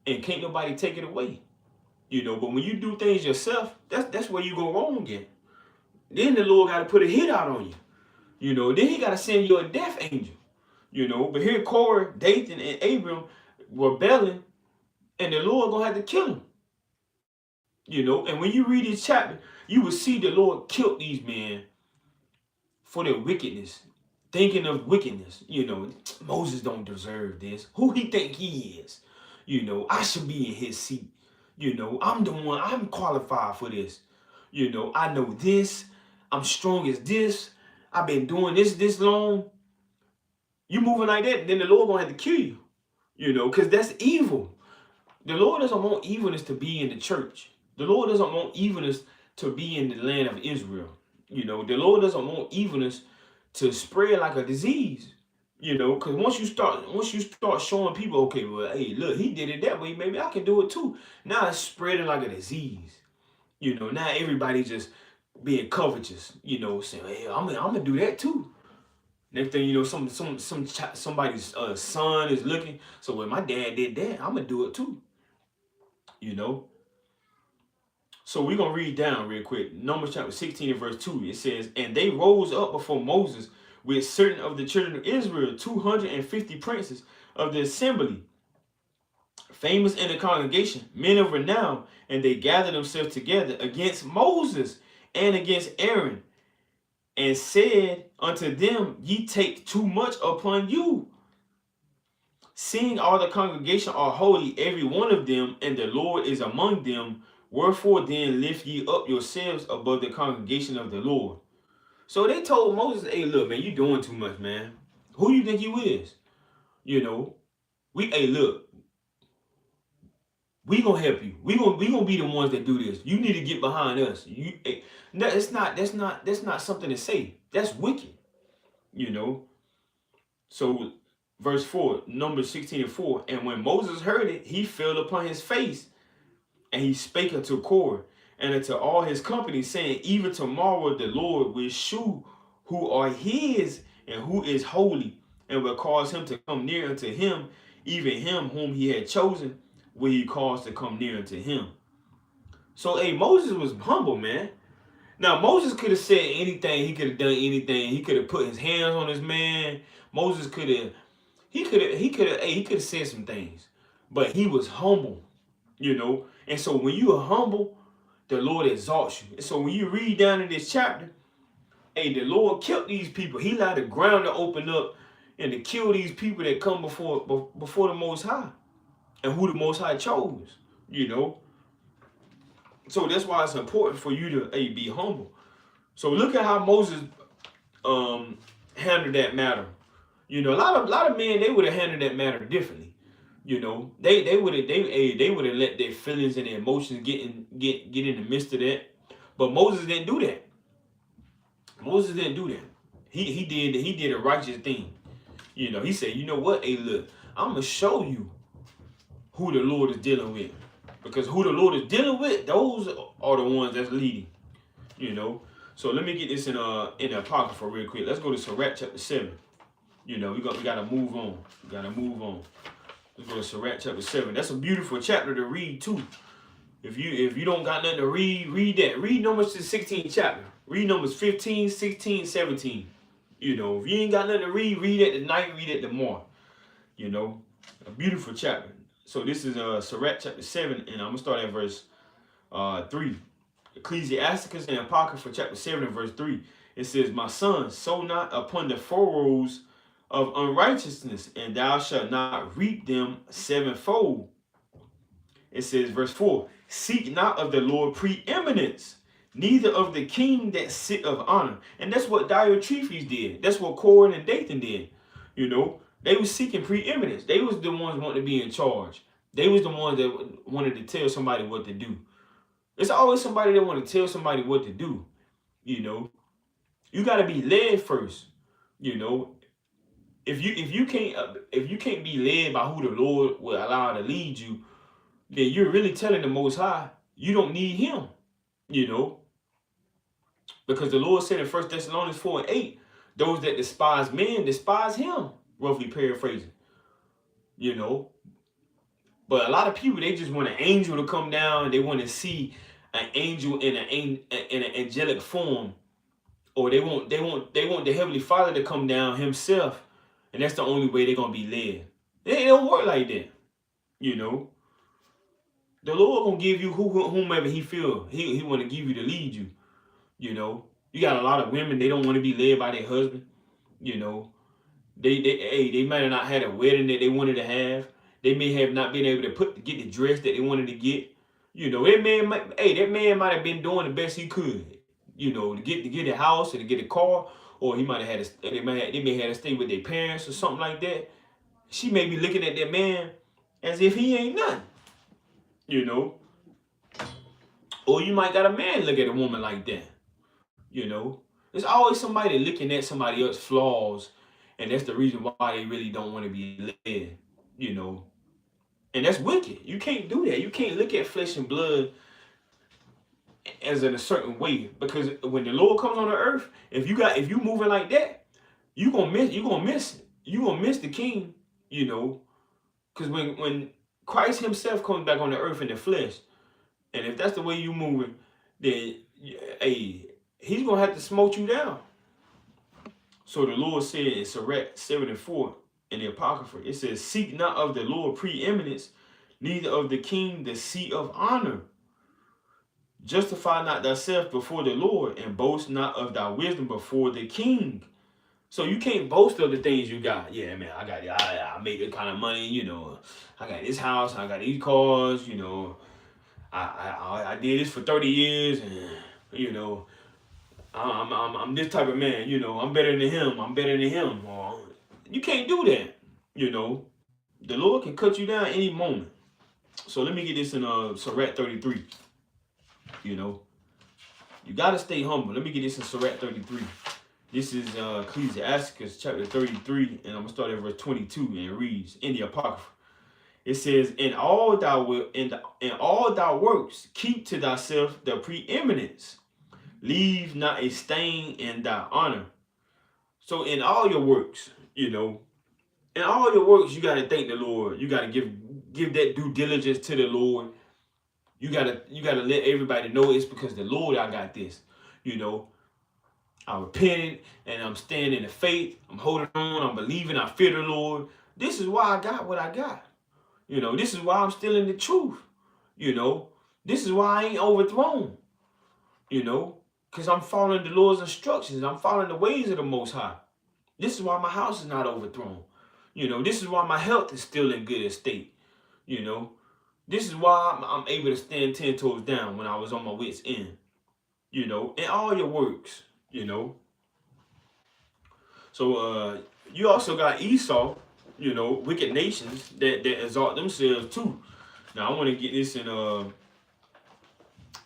and can't nobody take it away. You know, but when you do things yourself, that's where you go wrong again. Then the Lord got to put a hit out on you. You know, then he got to send you a death angel. You know, but here Korah, Dathan, and Abram were rebelling, and the Lord gonna have to kill them. You know, and when you read this chapter, you will see the Lord killed these men for their wickedness, thinking of wickedness. You know, Moses don't deserve this. Who he think he is? You know, I should be in his seat. You know, I'm the one, I'm qualified for this. You know, I know this. I'm strong as this. I've been doing this long. You moving like that, then the Lord gonna have to kill you. You know, because that's evil. The Lord doesn't want evilness to be in the church. The Lord doesn't want evilness to be in the land of Israel. You know, the Lord doesn't want evilness to spread like a disease. You know, because once you start showing people, okay, well, hey, look, he did it that way, maybe I can do it too. Now it's spreading like a disease. You know, now everybody just being covetous. You know, saying, hey, I'm gonna do that too. Next thing you know, somebody's son is looking. So when my dad did that, I'm gonna do it too. You know. So we're going to read down real quick. Numbers chapter 16 and verse 2. It says, and they rose up before Moses with certain of the children of Israel, 250 princes of the assembly, famous in the congregation, men of renown, and they gathered themselves together against Moses and against Aaron, and said unto them, ye take too much upon you, seeing all the congregation are holy, every one of them, and the Lord is among them. Wherefore then lift ye up yourselves above the congregation of the Lord. So they told Moses, hey, look, man, you doing too much, man. Who you think you is? You know, look, we gonna help you. We gonna be the ones that do this. You need to get behind us. No, that's not something to say. That's wicked. You know. So verse 4, Numbers 16 and 4. And when Moses heard it, he fell upon his face. And he spake unto Korah and unto all his company, saying, even tomorrow the Lord will shew who are his and who is holy, and will cause him to come near unto him, even him whom he had chosen, will he cause to come near unto him. So, hey, Moses was humble, man. Now, Moses could have said anything. He could have done anything. He could have put his hands on his man. Moses could have, he could have said some things. But he was humble, you know. And so when you are humble, the Lord exalts you. And so when you read down in this chapter, hey, the Lord killed these people. He allowed the ground to open up and to kill these people that come before the Most High, and who the Most High chose, you know. So that's why it's important for you to be humble. So look at how Moses handled that matter. You know, a lot of men, they would have handled that matter differently. You know, they would have let their feelings and their emotions get in the midst of that. But Moses didn't do that. Moses didn't do that. He did a righteous thing. You know, he said, you know what? Hey, look, I'm going to show you who the Lord is dealing with. Because who the Lord is dealing with, those are the ones that's leading. You know. So let me get this in the Apocrypha real quick. Let's go to Sirach chapter 7. You know, we gotta move on. We gotta move on. Let's go to Sirach chapter 7. That's a beautiful chapter to read too. If you don't got nothing to read that. Read Numbers the 16th chapter. Read Numbers 15, 16, 17. You know, if you ain't got nothing to read it at night, read it the morning. You know, a beautiful chapter. So this is Sirach chapter 7, and I'm gonna start at verse 3. Ecclesiasticus and Apocrypha chapter 7 and verse 3. It says, my son, sow not upon the furrows of unrighteousness, and thou shalt not reap them sevenfold. It says, verse 4, seek not of the Lord preeminence, neither of the king that sit of honor. And that's what Diotrephes did. That's what Korah and Dathan did. You know, they were seeking preeminence. They was the ones wanting to be in charge. They was the ones that wanted to tell somebody what to do. It's always somebody that want to tell somebody what to do. You know, you got to be led first. You know, if you can't be led by who the Lord will allow to lead you, then you're really telling the Most High you don't need Him. You know, because the Lord said in 1 Thessalonians 4 and 8, those that despise men despise Him. Roughly paraphrasing. You know, but a lot of people, they just want an angel to come down. They want to see an angel in an angelic form, or they want the Heavenly Father to come down Himself, and that's the only way they're gonna be led. It don't work like that. You know, the Lord gonna give you whomever He feel He want to give you to lead you. You know, you got a lot of women, they don't want to be led by their husband. You know, they might have not had a wedding that they wanted to have. They may have not been able to get the dress that they wanted to get. You know, that man might have been doing the best he could. You know, to get a house or to get a car, or he might have had they may have to stay with their parents or something like that. She may be looking at that man as if he ain't nothing. You know, or you might got a man look at a woman like that. You know, there's always somebody looking at somebody else's flaws, and that's the reason why they really don't want to be led. You know. And that's wicked. You can't do that. You can't look at flesh and blood as in a certain way, because when the Lord comes on the earth, if you moving like that, you gonna miss the King. You know, because when Christ Himself comes back on the earth in the flesh, and if that's the way you moving, then He's gonna have to smote you down. So the Lord said in Sirach 7 and 4. In the Apocrypha, it says, seek not of the Lord preeminence, neither of the king the seat of honor. Justify not thyself before the Lord, and boast not of thy wisdom before the king. So you can't boast of the things you got. Yeah, man, I made that kind of money, you know. I got this house, I got these cars, you know. I did this for 30 years, and you know, I'm this type of man, you know. I'm better than him. You can't do that, you know. The Lord can cut you down any moment. So let me get this in Sirach 33. You know, you got to stay humble. Let me get this in Sirach 33. This is Ecclesiasticus chapter 33, and I'm going to start at verse 22, and it reads, in the Apocrypha. It says, in all thy works, keep to thyself the preeminence. Leave not a stain in thy honor. So in all your works, you know, in all your works, you got to thank the Lord. You got to give that due diligence to the Lord. You got to let everybody know it's because the Lord I got this. You know, I repented and I'm standing in the faith. I'm holding on. I'm believing. I fear the Lord. This is why I got what I got. You know, this is why I'm still in the truth. You know, this is why I ain't overthrown. You know, because I'm following the Lord's instructions. I'm following the ways of the Most High. This is why my house is not overthrown. You know, this is why my health is still in good state. You know, this is why I'm able to stand 10 toes down when I was on my wits' end. You know, in all your works, you know. So you also got Esau, you know, wicked nations that exalt themselves too. Now I want to get this in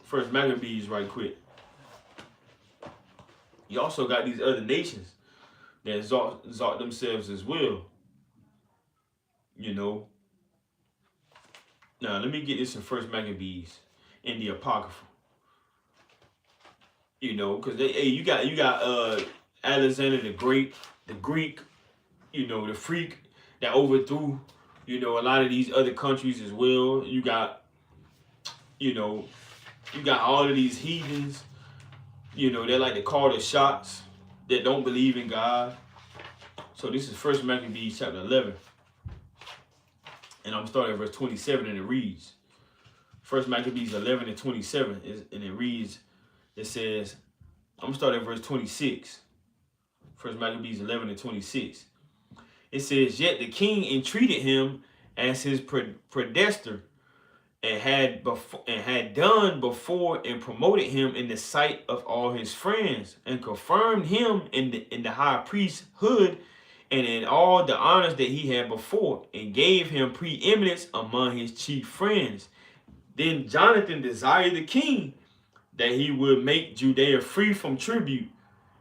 First Maccabees right quick. You also got these other nations, that exalt themselves as well. You know. Now let me get this in First Maccabees in the Apocrypha. You know, because hey, you got Alexander the Great, the Greek, you know, the freak that overthrew, you know, a lot of these other countries as well. You got, you know, you got all of these heathens, you know, they like to call the shots that don't believe in God. So this is First Maccabees chapter 11. And I'm starting at verse 27 and it reads. First Maccabees 11 and 27 and it reads, it says, I'm starting at verse 26. First Maccabees 11 and 26. It says, yet the king entreated him as his predecessor and had done before and promoted him in the sight of all his friends and confirmed him in the high priesthood and in all the honors that he had before and gave him preeminence among his chief friends. Then Jonathan desired the king that he would make Judea free from tribute,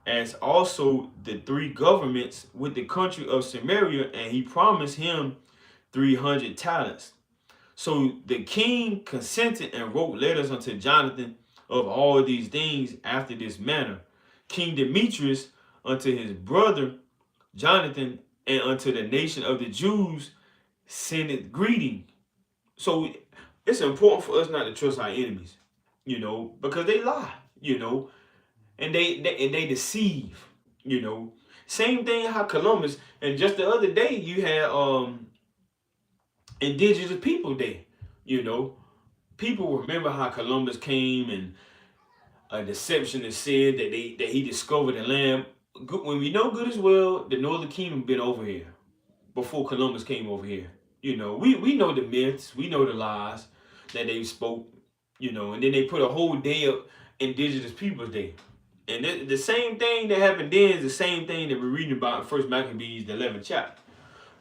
as also the three governments with the country of Samaria, and he promised him 300 talents. So the king consented and wrote letters unto Jonathan of all these things after this manner. King Demetrius unto his brother Jonathan and unto the nation of the Jews sendeth greeting. So it's important for us not to trust our enemies, you know, because they lie, you know, and they deceive, you know. Same thing how Columbus, and just the other day you had Indigenous People Day, you know. People remember how Columbus came and a deception is said that he discovered the land. When we know good as well, the Northern Kingdom been over here before Columbus came over here. You know, we know the myths, we know the lies that they spoke, you know, and then they put a whole day of Indigenous Peoples Day. And the same thing that happened then is the same thing that we're reading about in First Maccabees, the 11th chapter.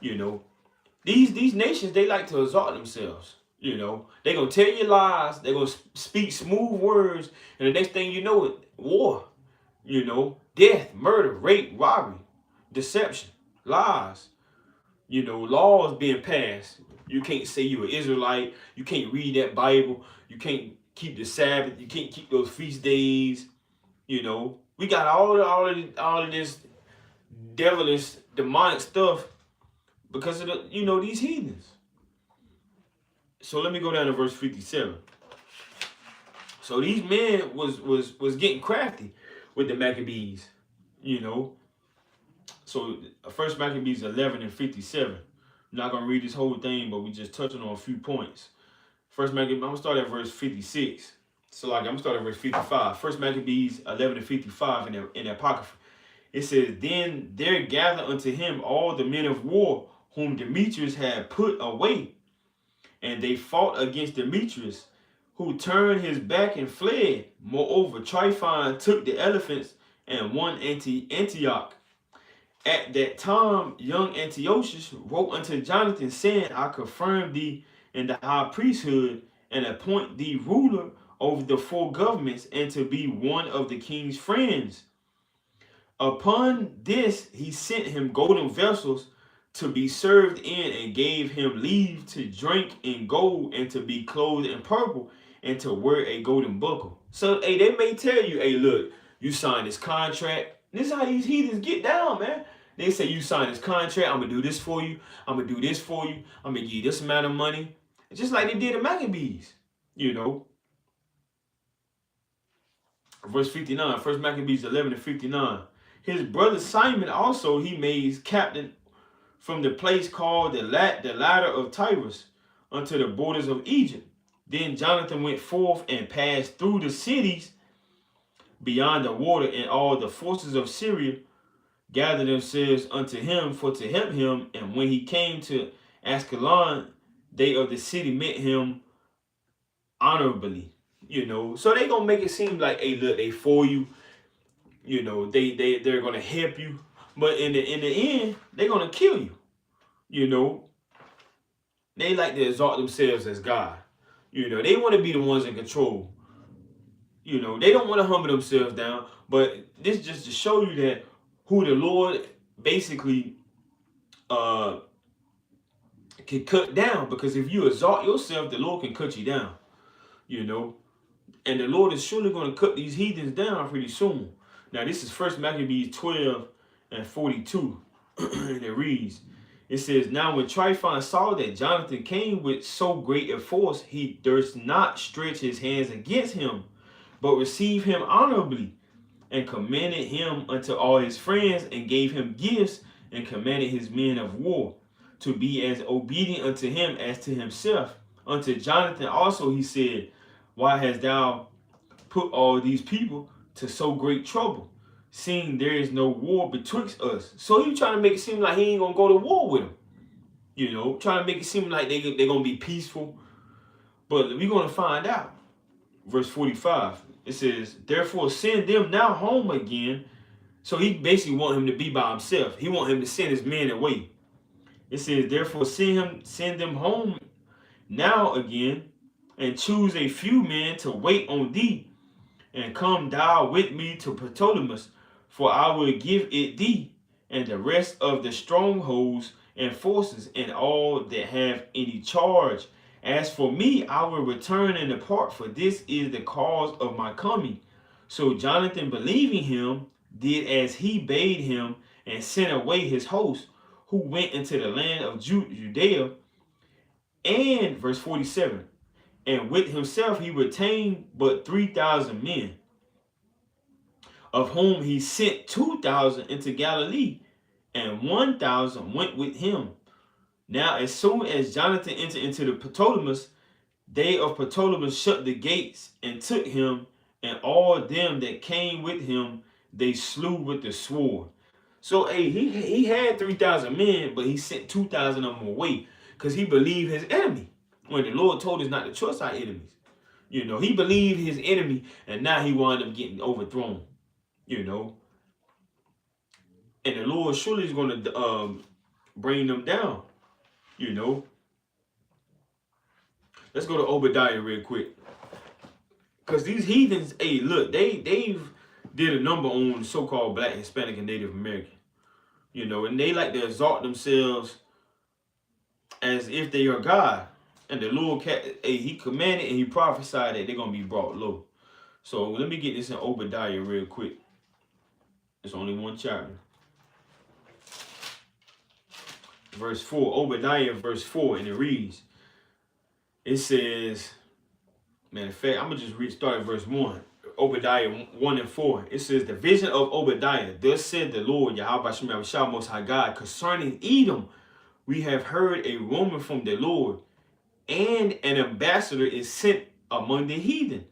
You know, these nations, they like to exalt themselves. You know, they gonna tell you lies, they gonna speak smooth words, and the next thing you know, it war. You know, death, murder, rape, robbery, deception, lies. You know, laws being passed. You can't say you're an Israelite. You can't read that Bible. You can't keep the Sabbath. You can't keep those feast days. You know, we got all of this devilish, demonic stuff because of the, you know, these heathens. So let me go down to verse 57. So these men was getting crafty with the Maccabees, you know. So First Maccabees 11 and 57. I'm not gonna read this whole thing, but we just touching on a few points. First Maccabees, I'm gonna start at verse 56. So like I'm gonna start at verse 55. First Maccabees 11 and 55 in the Apocrypha. It says, then there gathered unto him all the men of war whom Demetrius had put away, and they fought against Demetrius, who turned his back and fled. Moreover, Tryphon took the elephants and won Antioch. At that time, young Antiochus wrote unto Jonathan, saying, I confirm thee in the high priesthood, and appoint thee ruler over the four governments, and to be one of the king's friends. Upon this he sent him golden vessels to be served in, and gave him leave to drink in gold, and to be clothed in purple, and to wear a golden buckle. So, hey, they may tell you, hey, look, you signed this contract. This is how these heathens get down, man. They say, you signed this contract, I'm going to do this for you. I'm going to do this for you. I'm going to give you this amount of money. It's just like they did the Maccabees, you know. Verse 59, First Maccabees 11 and 59. His brother Simon also he made captain from the place called the ladder of Tyrus unto the borders of Egypt. Then Jonathan went forth and passed through the cities beyond the water, and all the forces of Syria gathered themselves unto him for to help him. And when he came to Ascalon, they of the city met him honorably. You know, so they gonna make it seem like, hey, look, they for you. You know, they're gonna help you, but in the end, they're gonna kill you. You know, they like to exalt themselves as God. You know, they want to be the ones in control. You know, they don't want to humble themselves down. But this just to show you that who the Lord basically can cut down, because if you exalt yourself, the Lord can cut you down, you know. And the Lord is surely going to cut these heathens down pretty soon. Now, this is First Maccabees 12 and 42. And it reads, it says, now when Tryphon saw that Jonathan came with so great a force, he durst not stretch his hands against him, but received him honorably, and commended him unto all his friends, and gave him gifts, and commanded his men of war to be as obedient unto him as to himself. Unto Jonathan also he said, why hast thou put all these people to so great trouble, seeing there is no war betwixt us? So he trying to make it seem like he ain't gonna go to war with him, you know, trying to make it seem like they're gonna be peaceful. But we're gonna find out. Verse 45, it says, therefore send them now home again. So he basically want him to be by himself. He want him to send his men away. It says, therefore send them home now again, and choose a few men to wait on thee, and come thou with me to Ptolemais, for I will give it thee, and the rest of the strongholds and forces, and all that have any charge. As for me, I will return and depart, for this is the cause of my coming. So Jonathan, believing him, did as he bade him, and sent away his host, who went into the land of Judea. And verse 47, and with himself he retained but 3,000 men, of whom he sent 2,000 into Galilee, and 1,000 went with him. Now as soon as Jonathan entered into the Ptolemais, they of Ptolemais shut the gates, and took him, and all them that came with him they slew with the sword. So hey, he had 3,000 men, but he sent 2,000 of them away, because he believed his enemy, when the Lord told us not to trust our enemies. You know, he believed his enemy, and now he wound up getting overthrown, you know. And the Lord surely is going to bring them down, you know. Let's go to Obadiah real quick. Because these heathens, hey, look, they've did a number on so-called Black, Hispanic, and Native American. You know, and they like to exalt themselves as if they are God. And the Lord, he commanded and he prophesied that they're going to be brought low. So let me get this in Obadiah real quick. It's only one chapter. Verse 4, Obadiah verse 4, and it reads, it says, matter of fact, I'm going to just start at verse 1. Obadiah 1 and 4. It says, the vision of Obadiah. Thus said the Lord, Yahweh Shem Yahweh Most High God, concerning Edom, we have heard a rumor from the Lord, and an ambassador is sent among the heathen.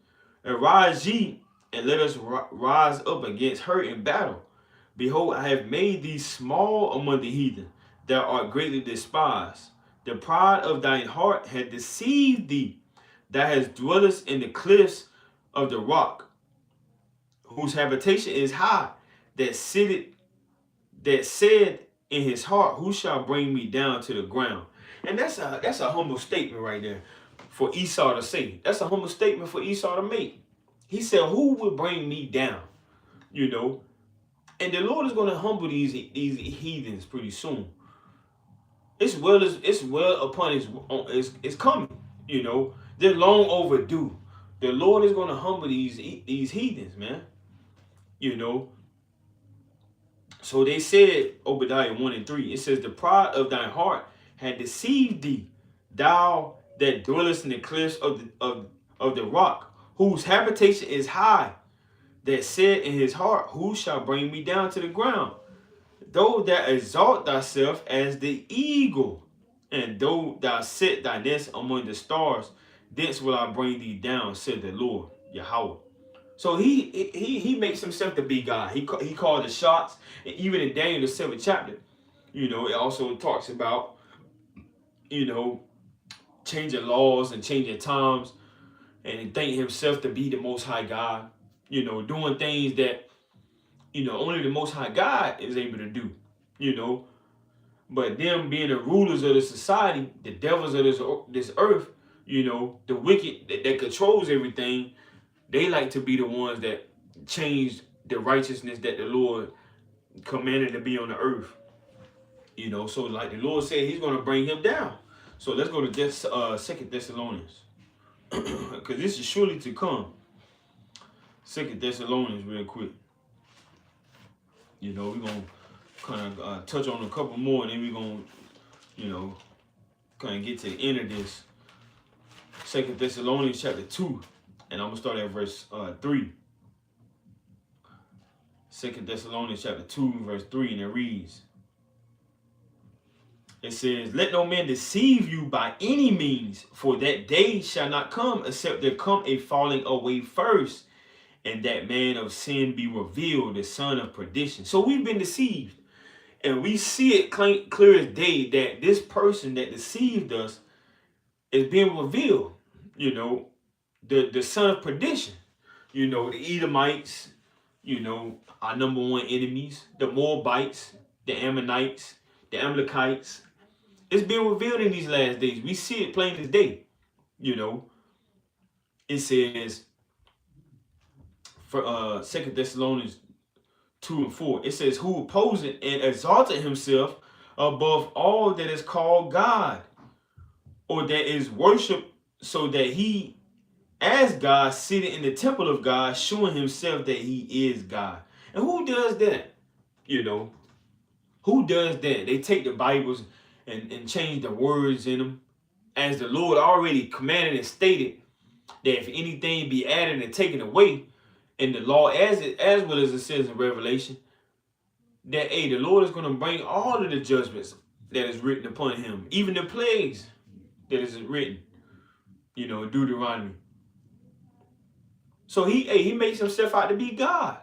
Arise ye, and let us rise up against her in battle. Behold, I have made thee small among the heathen, thou art greatly despised. The pride of thine heart hath deceived thee, thou hast dwellest in the cliffs of the rock, whose habitation is high, that said in his heart, who shall bring me down to the ground? And that's a humble statement right there for Esau to say. That's a humble statement for Esau to make. He said, who will bring me down? You know, and the Lord is going to humble these heathens pretty soon. It's well upon it's coming. You know, they're long overdue. The Lord is going to humble these heathens, man. You know. So they said, Obadiah 1 and 3, it says, the pride of thine heart had deceived thee, thou that dwellest in the cliffs of the rock, whose habitation is high, that said in his heart, who shall bring me down to the ground? Though thou exalt thyself as the eagle, and though thou set thy nest among the stars, thence will I bring thee down, said the Lord, Yahweh. So he makes himself to be God. He called the shots. And even in Daniel, the 7th chapter, you know, it also talks about, you know, changing laws and changing times, and thinking himself to be the Most High God, you know, doing things that, you know, only the Most High God is able to do, you know. But them being the rulers of the society, the devils of this earth, you know, the wicked that controls everything, they like to be the ones that change the righteousness that the Lord commanded to be on the earth. You know, so like the Lord said, He's going to bring him down. So let's go to this 2 Thessalonians, because this is surely to come. 2 Thessalonians, real quick. You know, we're going to kind of touch on a couple more, and then we're going to, you know, kind of get to the end of this. 2 Thessalonians chapter 2, and I'm going to start at verse 3. 2 Thessalonians chapter 2, verse 3, and it reads, it says, let no man deceive you by any means, for that day shall not come, except there come a falling away first, and that man of sin be revealed, the son of perdition. So we've been deceived. And we see it clear as day that this person that deceived us is being revealed. You know, the son of perdition. You know, the Edomites, you know, our number one enemies, the Moabites, the Ammonites, the Amalekites. It's being revealed in these last days. We see it plain as day. You know, it says, for 2 Thessalonians 2 and 4, it says, who opposed and exalted himself above all that is called God, or that is worshipped, so that he, as God, seated in the temple of God, showing himself that he is God. And who does that? You know, who does that? They take the Bibles and change the words in them, as the Lord already commanded and stated that if anything be added and taken away in the law, as well as it says in Revelation, that the Lord is going to bring all of the judgments that is written upon him, even the plagues that is written, you know, in Deuteronomy. So he makes himself out to be God,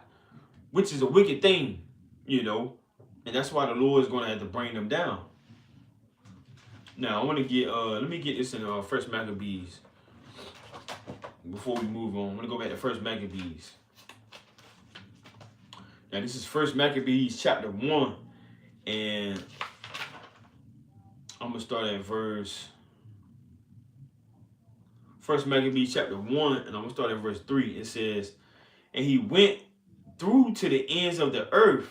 which is a wicked thing, you know, and that's why the Lord is going to have to bring them down. Now I want to get let me get this in First Maccabees before we move on. I'm going to go back to First Maccabees. Now this is First Maccabees chapter 1, and I'm going to start at verse, First Maccabees chapter 1, and I'm going to start at verse 3. It says, and he went through to the ends of the earth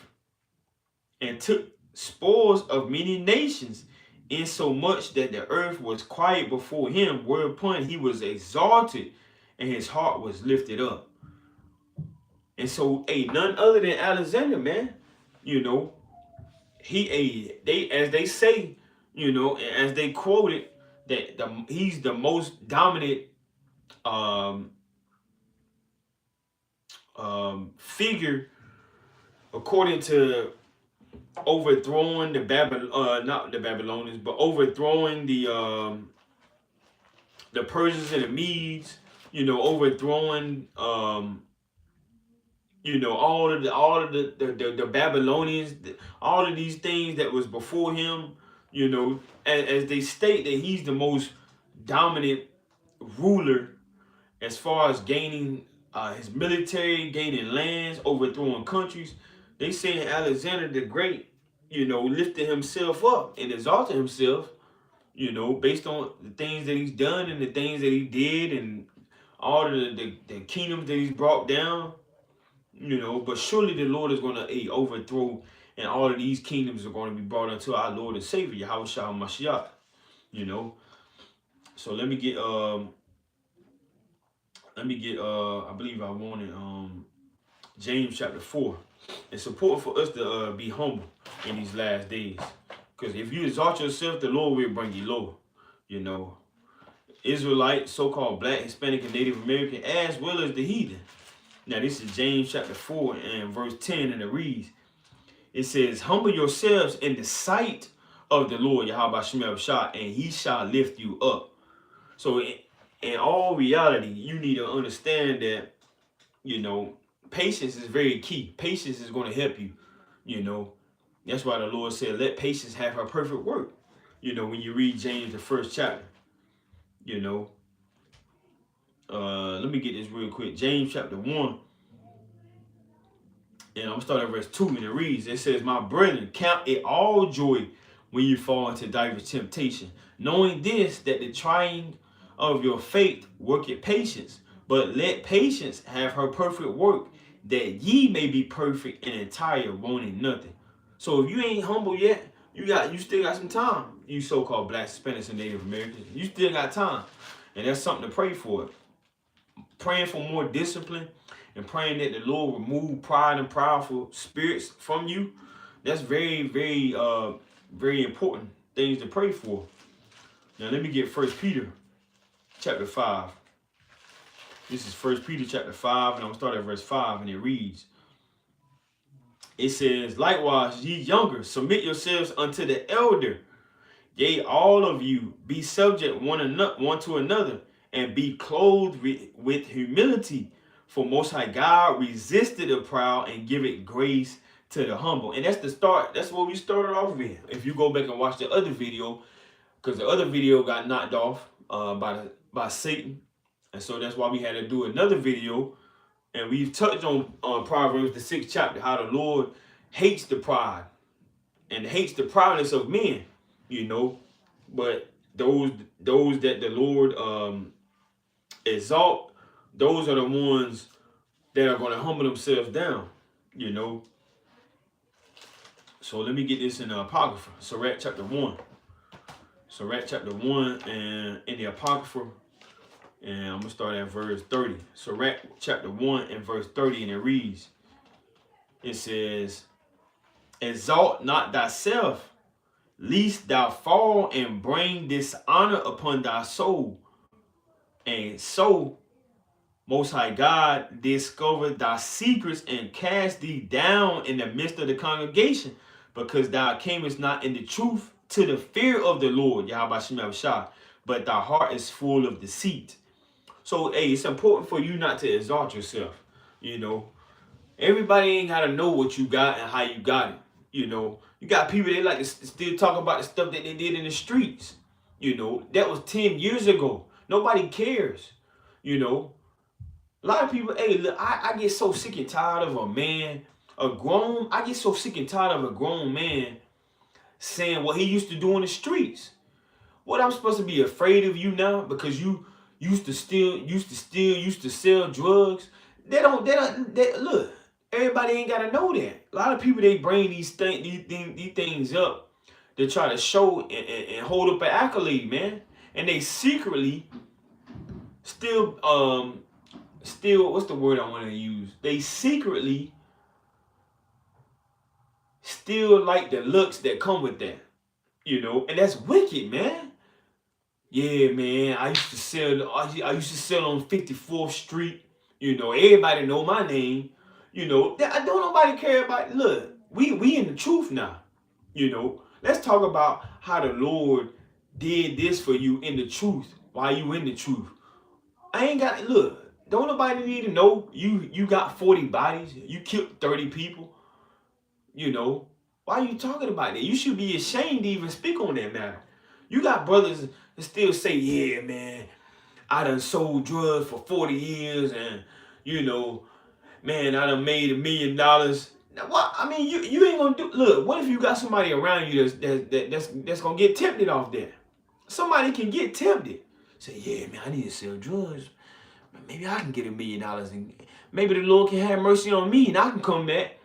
and took spoils of many nations, insomuch that the earth was quiet before him, whereupon he was exalted and his heart was lifted up. And so, none other than Alexander, man, you know, as they say, you know, as they quoted, that he's the most dominant figure, according to overthrowing not the Babylonians, but overthrowing the Persians and the Medes, you know, overthrowing you know, all of the Babylonians, all of these things that was before him, you know, as they state that he's the most dominant ruler as far as gaining his military, gaining lands, overthrowing countries. They say Alexander the Great, you know, lifted himself up and exalted himself, you know, based on the things that he's done and the things that he did and all of the kingdoms that he's brought down, you know. But surely the Lord is going to overthrow, and all of these kingdoms are going to be brought unto our Lord and Savior, Yahushua Mashiach, you know. So let me get I believe I wanted James chapter 4. It's important for us to be humble in these last days, because if you exalt yourself, the Lord will bring you low. You know, Israelite, so-called Black, Hispanic, and Native American, as well as the heathen. Now this is James chapter 4 and verse 10, and it reads, it says, humble yourselves in the sight of the Lord, Yahweh Shemel Shah, and he shall lift you up. So in all reality, you need to understand that, you know, patience is very key. Patience is going to help you, you know. That's why the Lord said, let patience have her perfect work. You know, when you read James, the first chapter, you know. Let me get this real quick. James chapter 1. And I'm going to start at verse 2, and it reads, it says, my brethren, count it all joy when you fall into diverse temptation, knowing this, that the trying of your faith worketh patience. But let patience have her perfect work, that ye may be perfect and entire, wanting nothing. So if you ain't humble yet, you still got some time. You so-called Black, Hispanics, and Native Americans, you still got time, and that's something to pray for. Praying for more discipline and praying that the Lord remove pride and proudful spirits from you. That's very, very, very important things to pray for. Now let me get 1 Peter chapter 5. This is 1 Peter chapter 5, and I'm going to start at verse 5, and it reads, it says, likewise, ye younger, submit yourselves unto the elder. Yea, all of you, be subject one to another, and be clothed with humility. For Most High God resisted the proud and giveth grace to the humble. And that's the start. That's what we started off with. If you go back and watch the other video, because the other video got knocked off by Satan. And so that's why we had to do another video. And we've touched on Proverbs, the 6th chapter, how the Lord hates the pride and hates the proudness of men, you know. But those that the Lord exalt, those are the ones that are going to humble themselves down, you know. So let me get this in the Apocrypha, Sirach chapter 1. Sirach chapter 1 and in the Apocrypha, and I'm going to start at verse 30. Sirach chapter 1 and verse 30, and it reads, it says, exalt not thyself, lest thou fall and bring dishonor upon thy soul. And so, Most High God discover thy secrets and cast thee down in the midst of the congregation, because thou camest not in the truth to the fear of the Lord, Yahweh Shem Yahushua, but thy heart is full of deceit. So, hey, it's important for you not to exalt yourself, you know. Everybody ain't got to know what you got and how you got it, you know. You got people, they like to still talk about the stuff that they did in the streets, you know. That was 10 years ago. Nobody cares, you know. A lot of people, hey, look, I get so sick and tired of I get so sick and tired of a grown man saying what he used to do in the streets. What, I'm supposed to be afraid of you now because you used to sell drugs? They don't, look, everybody ain't got to know that. A lot of people, they bring these things up to try to show and hold up an accolade, man. And they secretly still, what's the word I want to use? They secretly still like the looks that come with that, you know, and that's wicked, man. Yeah, man, I used to sell on 54th Street, you know, everybody know my name, you know, don't nobody care about, look, we in the truth now, you know. Let's talk about how the Lord did this for you in the truth, while you in the truth. I ain't got, look, don't nobody need to know you got 40 bodies, you killed 30 people, you know. Why are you talking about that? You should be ashamed to even speak on that matter. You got brothers that still say, yeah, man, I done sold drugs for 40 years and, you know, man, I done made $1 million. Now, what? I mean, you ain't gonna do, look, what if you got somebody around you that's gonna get tempted off that? Somebody can get tempted. Say, yeah, man, I need to sell drugs. Maybe I can get $1 million and maybe the Lord can have mercy on me and I can come back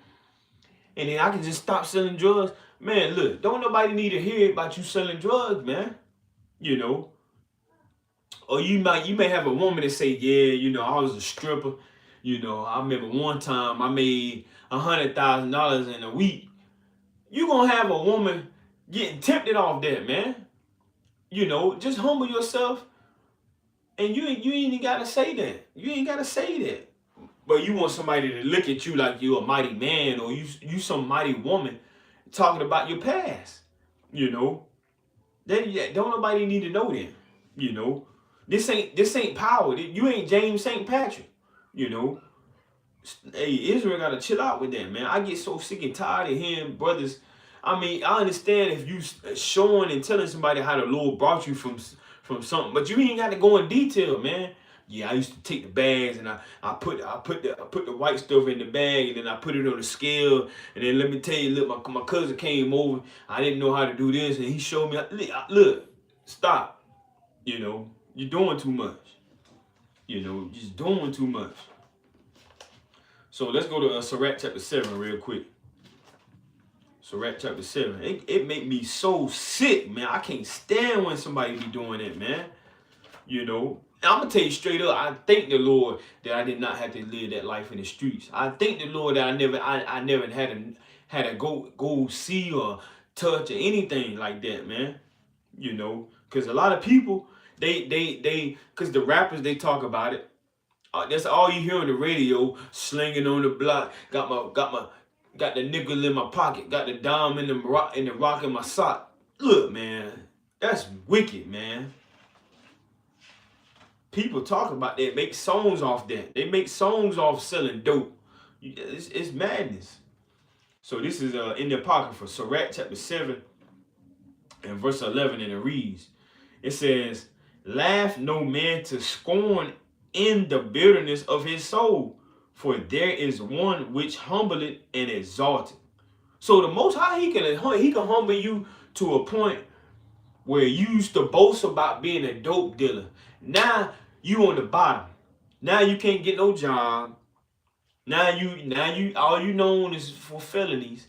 and then I can just stop selling drugs. Man, look, don't nobody need to hear about you selling drugs, man. You know. Or you may have a woman that say, yeah, you know, I was a stripper. You know, I remember one time I made $100,000 in a week. You gonna have a woman getting tempted off that, man. You know, just humble yourself. And you ain't even gotta say that. You ain't gotta say that. But you want somebody to look at you like you're a mighty man or you some mighty woman talking about your past. You know. Then don't nobody need to know that. You know. This ain't power. You ain't James St. Patrick. You know. Hey, Israel gotta chill out with that, man. I get so sick and tired of hearing brothers. I mean, I understand if you showing and telling somebody how the Lord brought you from something, but you ain't got to go in detail, man. Yeah, I used to take the bags and I put the white stuff in the bag and then I put it on the scale and then let me tell you, look, my cousin came over. I didn't know how to do this and he showed me. Look, stop. You know, you're doing too much. You know, just doing too much. So let's go to Sirach chapter 7 real quick. Sirach chapter 7. It make me so sick, man. I can't stand when somebody be doing it, man. You know, and I'm gonna tell you straight up, I thank the Lord that I did not have to live that life in the streets. I thank the Lord that I never had to go see or touch or anything like that, man. You know, because a lot of people because the rappers, they talk about it. That's all you hear on the radio, slinging on the block. Got the nickel in my pocket. Got the dime in the rock in my sock. Look, man, that's wicked, man. People talk about that, make songs off that. They make songs off selling dope. It's madness. So this is in the Apocrypha, Sirach chapter 7 and verse 11, and it reads, it says, laugh no man to scorn in the bitterness of his soul, for there is one which humbleth and exalteth. So the Most High, he can humble you to a point where you used to boast about being a dope dealer. Now you on the bottom. Now you can't get no job. Now you all you known is for felonies.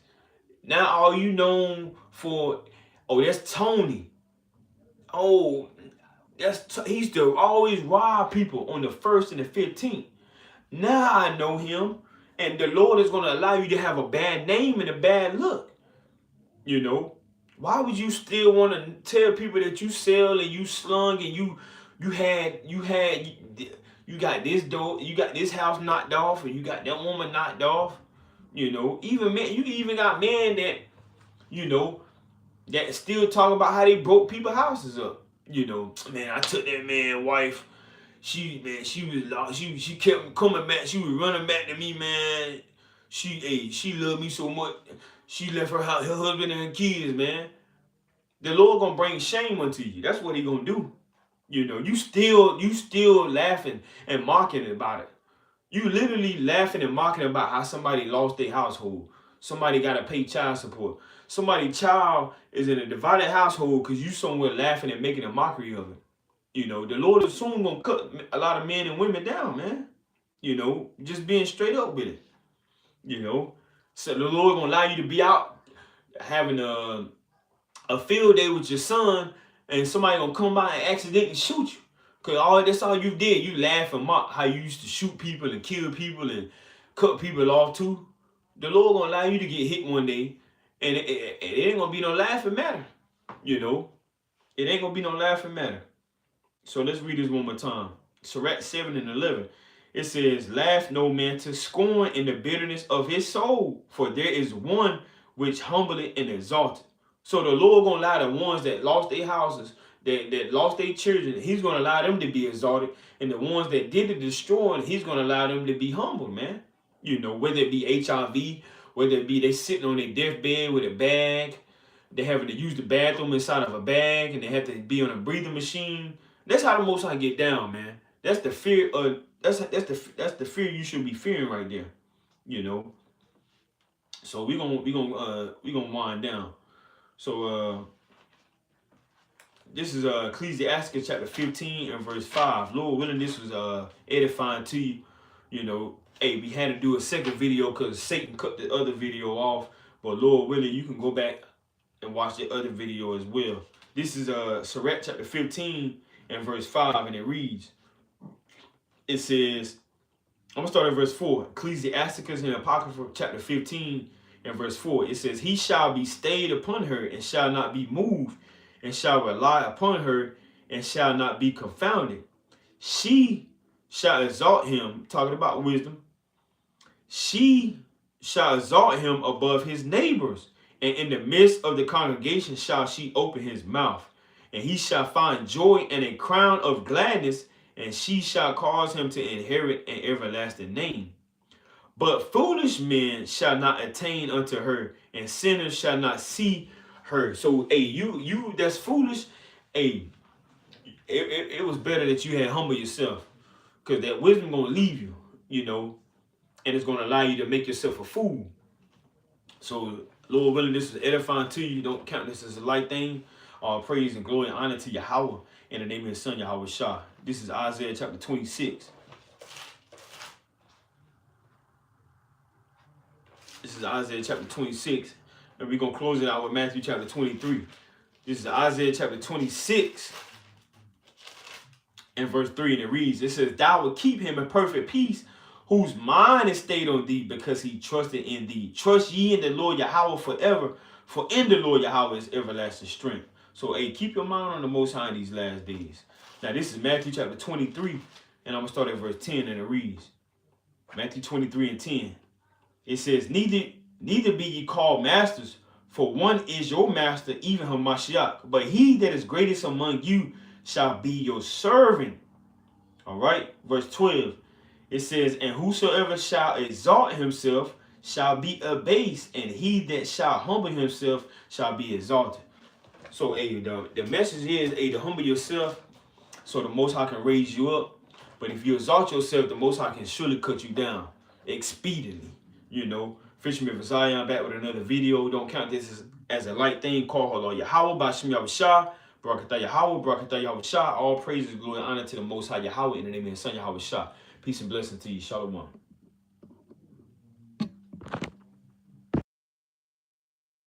Now all you known for, oh, that's Tony. Oh, he used to always rob people on the 1st and the 15th. Now I know him, and the Lord is going to allow you to have a bad name and a bad look. You know, why would you still want to tell people that you sell and you slung and you got this door, you got this house knocked off, and you got that woman knocked off? You know, even men, you even got men that, you know, that still talk about how they broke people's houses up. You know, man, I took that man's wife. She kept coming back. She was running back to me, man. She loved me so much. She left her husband and her kids, man. The Lord gonna bring shame unto you. That's what he gonna do. You know, you still laughing and mocking about it. You literally laughing and mocking about how somebody lost their household. Somebody gotta pay child support. Somebody's child is in a divided household because you somewhere laughing and making a mockery of it. You know, the Lord is soon gonna cut a lot of men and women down, man. You know, just being straight up with it. You know, so the Lord gonna allow you to be out having a field day with your son, and somebody gonna come by and accidentally shoot you. Cause that's all you did. You laugh and mock how you used to shoot people and kill people and cut people off too. The Lord gonna allow you to get hit one day, and it ain't gonna be no laughing matter. You know, it ain't gonna be no laughing matter. So let's read this one more time. Sirach 7 and 11. It says, laugh no man to scorn in the bitterness of his soul, for there is one which humbleth and exalteth. So the Lord gonna allow the ones that lost their houses, that lost their children, he's gonna allow them to be exalted. And the ones that did the destroying, he's gonna allow them to be humbled, man. You know, whether it be HIV, whether it be they sitting on their deathbed with a bag, they having to use the bathroom inside of a bag, and they have to be on a breathing machine. That's how the Most High get down, man. That's the fear of that's the fear you should be fearing right there. You know. So we gonna wind down. So this is Ecclesiastes chapter 15 and verse 5. Lord willing, this was edifying to you. You know, hey, we had to do a second video because Satan cut the other video off. But Lord willing, you can go back and watch the other video as well. This is Sirach chapter 15 and verse 5, and it reads, it says, I'm going to start at verse 4. Ecclesiasticus in Apocrypha chapter 15 and verse 4. It says, he shall be stayed upon her and shall not be moved, and shall rely upon her and shall not be confounded. She shall exalt him, talking about wisdom. She shall exalt him above his neighbors, and in the midst of the congregation shall she open his mouth. And he shall find joy and a crown of gladness, and she shall cause him to inherit an everlasting name. But foolish men shall not attain unto her, and sinners shall not see her. So, hey, you that's foolish, hey, it was better that you had humbled yourself, because that wisdom gonna leave you, you know, and it's gonna allow you to make yourself a fool. So, Lord willing, this is edifying to you. Don't count this as a light thing. All praise and glory and honor to Yahweh in the name of his son, Yahweh Shah. This is Isaiah chapter 26. This is Isaiah chapter 26. And we're going to close it out with Matthew chapter 23. This is Isaiah chapter 26 and verse 3. And it reads, it says, thou will keep him in perfect peace, whose mind is stayed on thee, because he trusted in thee. Trust ye in the Lord Yahweh forever, for in the Lord Yahweh is everlasting strength. So, hey, keep your mind on the Most High in these last days. Now, this is Matthew chapter 23, and I'm going to start at verse 10, and it reads, Matthew 23 and 10. It says, neither be ye called masters, for one is your master, even Hamashiach. But he that is greatest among you shall be your servant. All right, verse 12. It says, and whosoever shall exalt himself shall be abased, and he that shall humble himself shall be exalted. So, hey, the message is, hey, to humble yourself so the Most High can raise you up. But if you exalt yourself, the Most High can surely cut you down expediently. You know, Fisherman of Zion back with another video. Don't count this as a light thing. Call her Lord Yahweh, Bashim Yahushua, Barakatah Yahweh, Barakatah Yahushua. All praises, glory, and honor to the Most High Yahweh in the name of His Son Yahushua. Peace and blessings to you. Shalom.